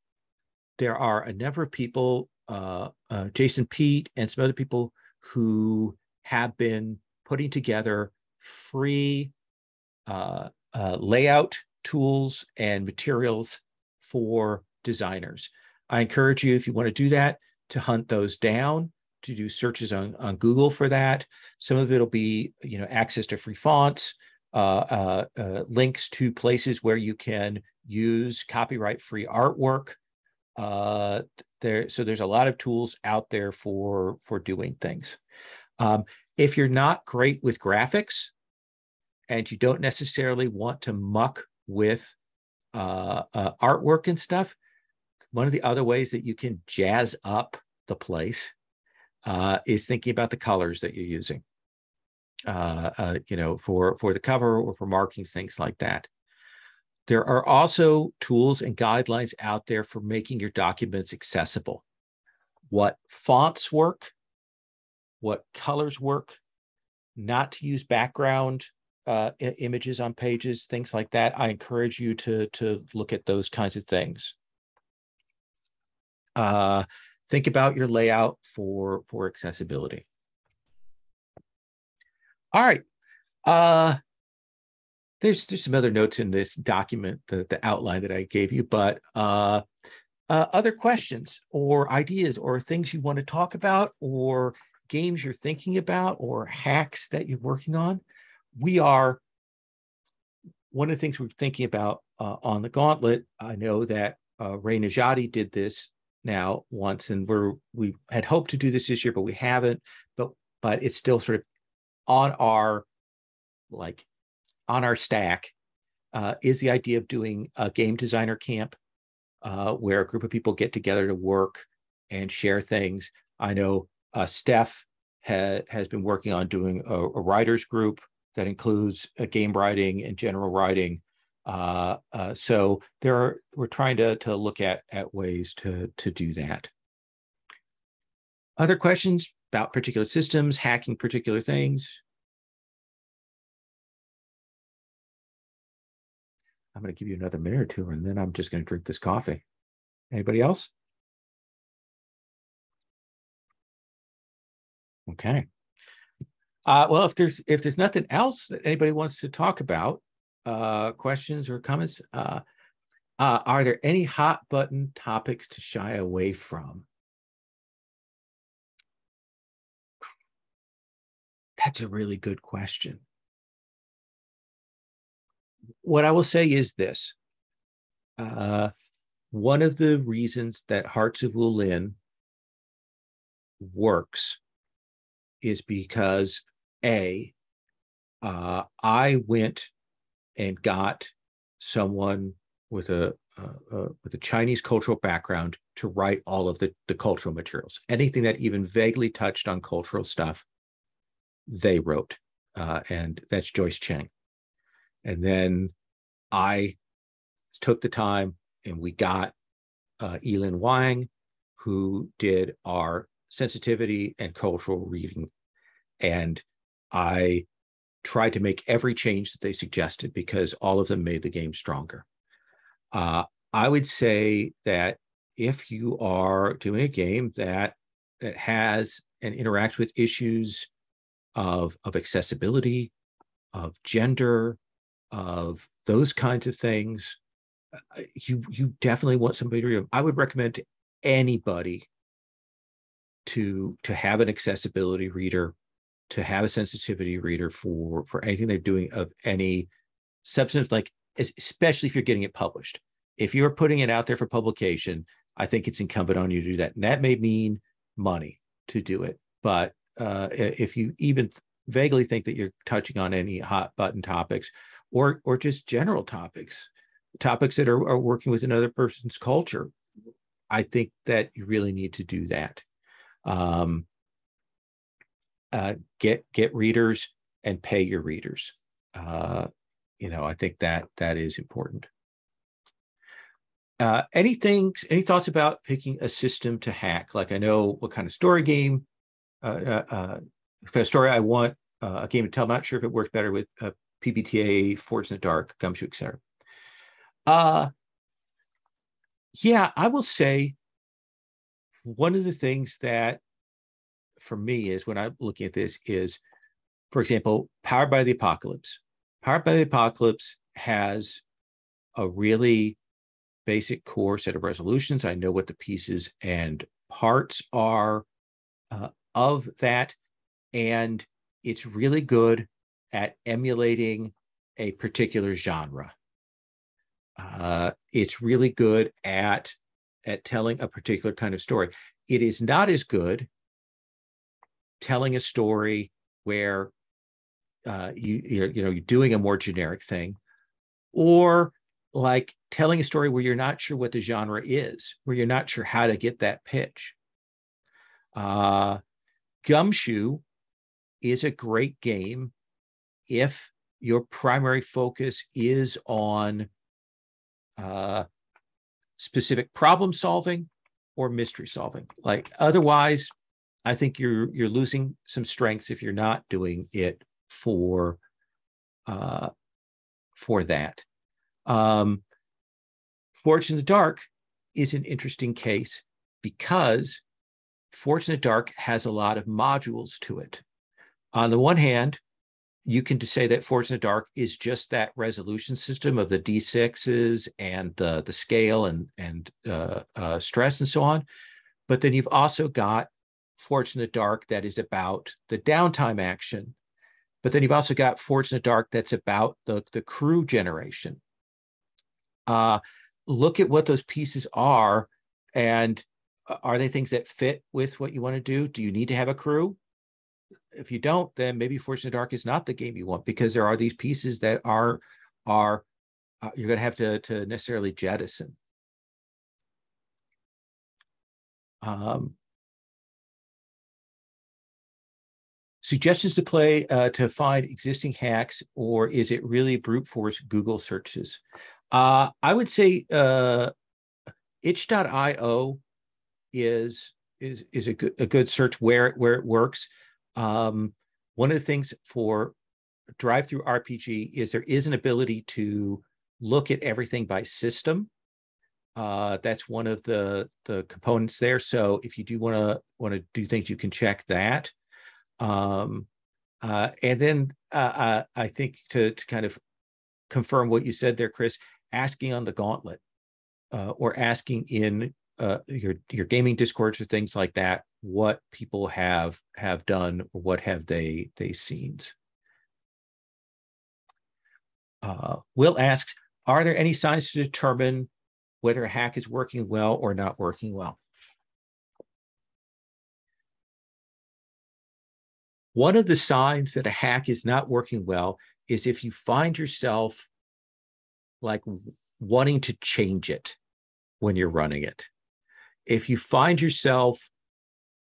there are a number of people, Jason Pete and some other people who have been putting together free layout tools and materials for designers. I encourage you, if you want to do that, to hunt those down, to do searches on Google for that. Some of it'll be, access to free fonts, links to places where you can use copyright-free artwork So there's a lot of tools out there for doing things. If you're not great with graphics and you don't necessarily want to muck with artwork and stuff, one of the other ways that you can jazz up the place is thinking about the colors that you're using, for the cover or for markings, things like that. There are also tools and guidelines out there for making your documents accessible. What fonts work, what colors work, not to use background images on pages, things like that. I encourage you to look at those kinds of things. Think about your layout for accessibility. All right. There's some other notes in this document, the outline that I gave you, but other questions or ideas or things you want to talk about or games you're thinking about or hacks that you're working on. One of the things we're thinking about on the Gauntlet, I know that Ray Najati did this now once, and we had hoped to do this year, but we haven't, but it's still sort of on our stack, is the idea of doing a game designer camp where a group of people get together to work and share things. I know Steph has been working on doing a writers group that includes game writing and general writing. So we're trying to look at ways to do that. Other questions about particular systems, hacking particular things? I'm going to give you another minute or two, and then I'm just going to drink this coffee. Anybody else? Okay. Well, if there's nothing else that anybody wants to talk about, questions or comments, are there any hot button topics to shy away from? That's a really good question. What I will say is this. One of the reasons that Hearts of Wulin works is because I went and got someone with a Chinese cultural background to write all of the cultural materials. Anything that even vaguely touched on cultural stuff, they wrote, and that's Joyce Cheng. And then I took the time and we got Elin Wang, who did our sensitivity and cultural reading. And I tried to make every change that they suggested because all of them made the game stronger. I would say that if you are doing a game that has and interacts with issues of accessibility, of gender, of those kinds of things, you definitely want somebody to read them. I would recommend to anybody to have an accessibility reader, to have a sensitivity reader for anything they're doing of any substance, like especially if you're getting it published. If you're putting it out there for publication, I think it's incumbent on you to do that. And that may mean money to do it. But if you even vaguely think that you're touching on any hot button topics or just general topics that are working with another person's culture, I think that you really need to do that. Get readers and pay your readers. I think that is important. Any thoughts about picking a system to hack? Like, I know what kind of story game, kind of story I want, a game to tell. I'm not sure if it works better with PBTA, Forts in the Dark, Gumshoe, etc. Yeah, I will say one of the things that for me is when I'm looking at this is, for example, Powered by the Apocalypse. Powered by the Apocalypse has a really basic core set of resolutions. I know what the pieces and parts are of that, and it's really good at emulating a particular genre. It's really good at at telling a particular kind of story. It is not as good telling a story where you're doing a more generic thing, or like telling a story where you're not sure what the genre is, where you're not sure how to get that pitch. Gumshoe is a great game if your primary focus is on specific problem solving or mystery solving. Like otherwise, I think you're losing some strengths if you're not doing it for that. Forge in the Dark is an interesting case because Forge in the Dark has a lot of modules to it. On the one hand, you can say that Forge in the Dark is just that resolution system of the D6s and the scale and stress and so on. But then you've also got Forge in the Dark that is about the downtime action. But then you've also got Forge in the Dark that's about the crew generation. Look at what those pieces are, and are they things that fit with what you want to do? Do you need to have a crew? If you don't, then maybe Forge in the Dark is not the game you want, because there are these pieces that are you're going to have to necessarily jettison. Suggestions to play to find existing hacks, or is it really brute force Google searches? I would say itch.io is a good search where it works. One of the things for drive-through RPG is there is an ability to look at everything by system. That's one of the components there. So if you do want to do things, you can check that. And then I think to kind of confirm what you said there, Chris, asking on the gauntlet or asking in your gaming discords or things like that, what people have done or what have they seen. Will asks, are there any signs to determine whether a hack is working well or not working well? One of the signs that a hack is not working well is if you find yourself like wanting to change it when you're running it. If you find yourself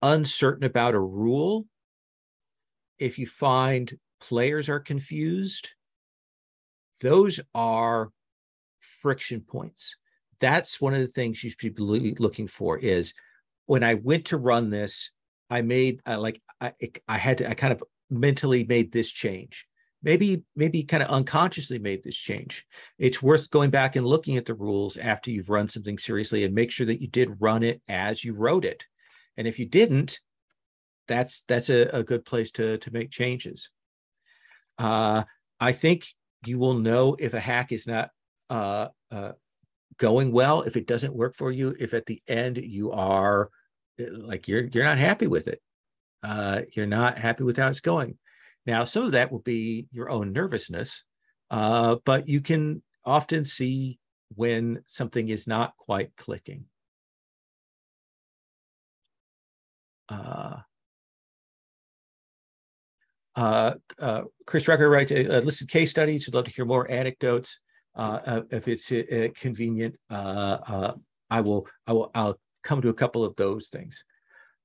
uncertain about a rule, if you find players are confused, those are friction points. That's one of the things you should be looking for. Is when I went to run this, I made I kind of mentally made this change. Maybe kind of unconsciously made this change. It's worth going back and looking at the rules after you've run something seriously and make sure that you did run it as you wrote it. And if you didn't, that's a good place to make changes. I think you will know if a hack is not going well, if it doesn't work for you, if at the end you are like you're not happy with it. You're not happy with how it's going. Now, some of that will be your own nervousness, but you can often see when something is not quite clicking. Chris Rucker writes, listed case studies. We'd love to hear more anecdotes. If it's convenient, I'll come to a couple of those things.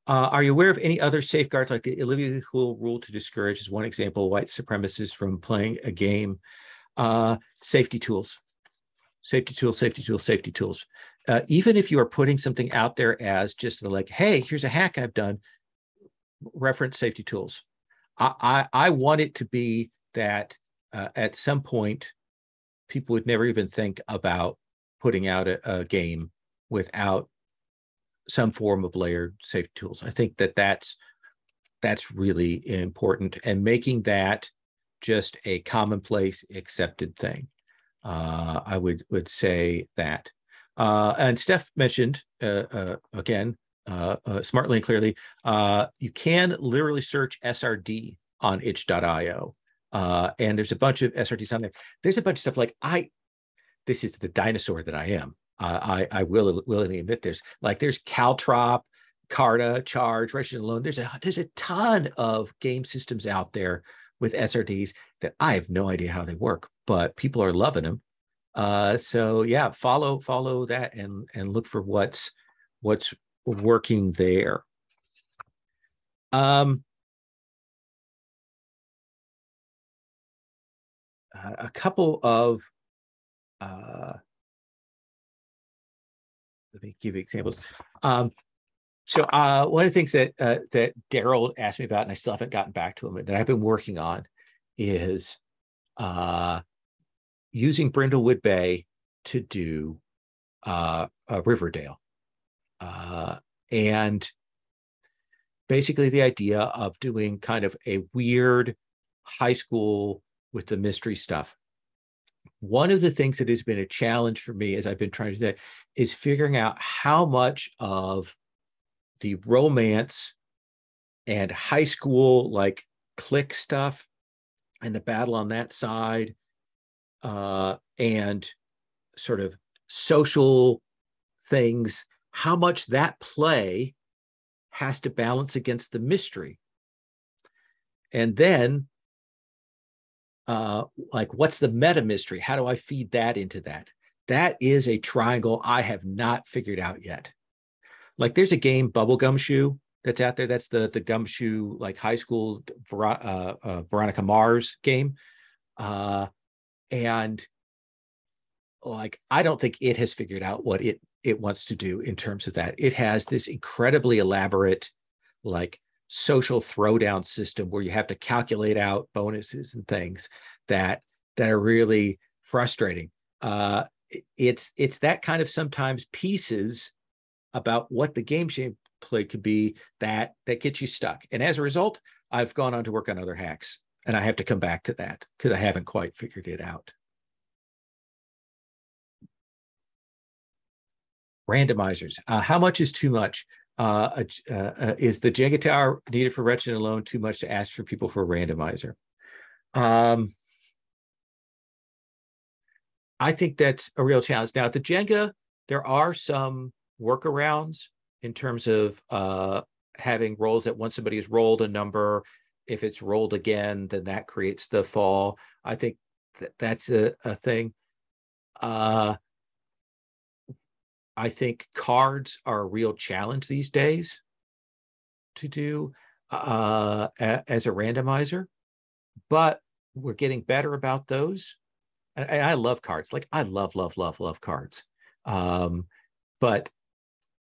Are you aware of any other safeguards, like the illegal rule to discourage is one example of white supremacists from playing a game? Safety tools. Even if you are putting something out there as just like, hey, here's a hack I've done, reference safety tools. I want it to be that at some point, people would never even think about putting out a game without some form of layered safety tools. I think that's really important, and making that just a commonplace accepted thing. I would say that. And Steph mentioned again, smartly and clearly, you can literally search SRD on itch.io. And there's a bunch of SRDs on there. There's a bunch of stuff like this is the dinosaur that I am. I will willingly admit there's Caltrop, Carta, Charge, Russian Alone. There's a ton of game systems out there with SRDs that I have no idea how they work, but people are loving them. So yeah, follow that and look for what's working there. A couple of let me give you examples. So one of the things that that Daryl asked me about, and I still haven't gotten back to him, that I've been working on, is using Brindlewood Bay to do Riverdale, and basically the idea of doing kind of a weird high school with the mystery stuff. One of the things that has been a challenge for me as I've been trying to do that is figuring out how much of the romance and high school like clique stuff and the battle on that side and sort of social things, how much that play has to balance against the mystery. And then like, what's the meta mystery? How do I feed that into that? That is a triangle I have not figured out yet. Like, there's a game, Bubble Gumshoe, that's out there. That's the Gumshoe, like high school Veronica Mars game. And like, I don't think it has figured out what it wants to do in terms of that. It has this incredibly elaborate, like, social throwdown system where you have to calculate out bonuses and things that are really frustrating. It's that kind of sometimes pieces about what the game play could be that gets you stuck. And as a result, I've gone on to work on other hacks, and I have to come back to that because I haven't quite figured it out. Randomizers. How much is too much? Is the Jenga tower needed for Wretched and Alone too much to ask for people for a randomizer? I think that's a real challenge. Now, at the Jenga, there are some workarounds in terms of having rolls that once somebody has rolled a number, if it's rolled again, then that creates the fall. I think that's a thing. I think cards are a real challenge these days to do as a randomizer, but we're getting better about those. And I love cards. Like, I love cards. But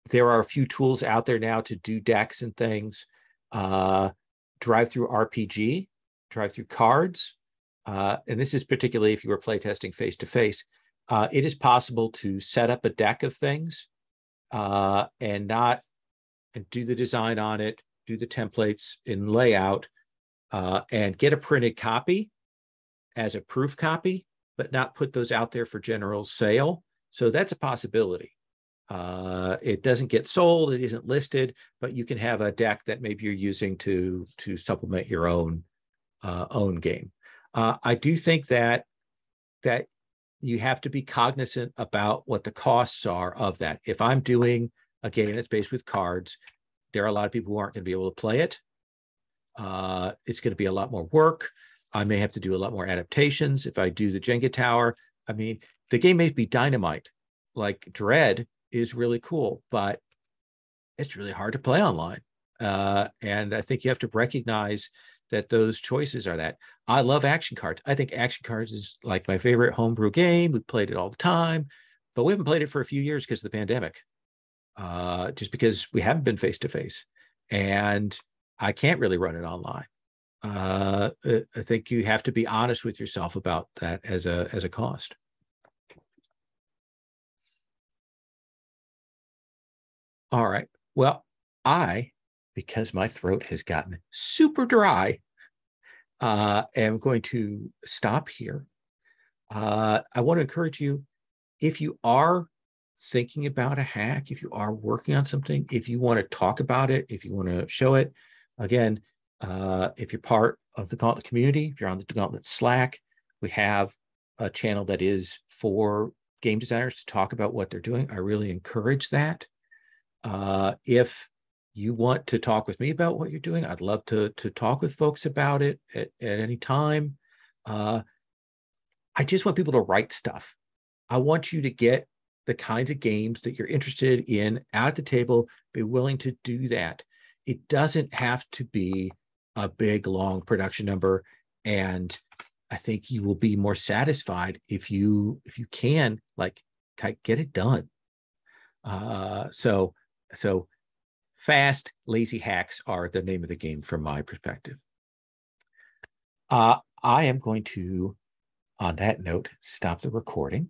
there are a few tools out there now to do decks and things. Drive-through RPG, drive-through cards. And this is particularly if you were playtesting face-to-face. It is possible to set up a deck of things and do the design on it, do the templates in layout, and get a printed copy as a proof copy, but not put those out there for general sale. So that's a possibility. It doesn't get sold, it isn't listed, but you can have a deck that maybe you're using to supplement your own game. I do think that you have to be cognizant about what the costs are of that. If I'm doing a game that's based with cards, there are a lot of people who aren't going to be able to play it. It's going to be a lot more work. I may have to do a lot more adaptations. If I do the Jenga tower, I mean, the game may be dynamite. Like, Dread is really cool, but it's really hard to play online. And I think you have to recognize that those choices are that. I love action cards. I think action cards is like my favorite homebrew game. We played it all the time, but we haven't played it for a few years because of the pandemic, just because we haven't been face-to-face. And I can't really run it online. I think you have to be honest with yourself about that as a cost. All right. Well, because my throat has gotten super dry, am going to stop here. I want to encourage you, if you are thinking about a hack, if you are working on something, if you want to talk about it, if you want to show it, again, if you're part of the Gauntlet community, if you're on the Gauntlet Slack, we have a channel that is for game designers to talk about what they're doing. I really encourage that. If you want to talk with me about what you're doing, I'd love to talk with folks about it at any time. I just want people to write stuff. I want you to get the kinds of games that you're interested in at the table, be willing to do that. It doesn't have to be a big, long production number. And I think you will be more satisfied if you can like get it done. So fast, lazy hacks are the name of the game from my perspective. I am going to, on that note, stop the recording.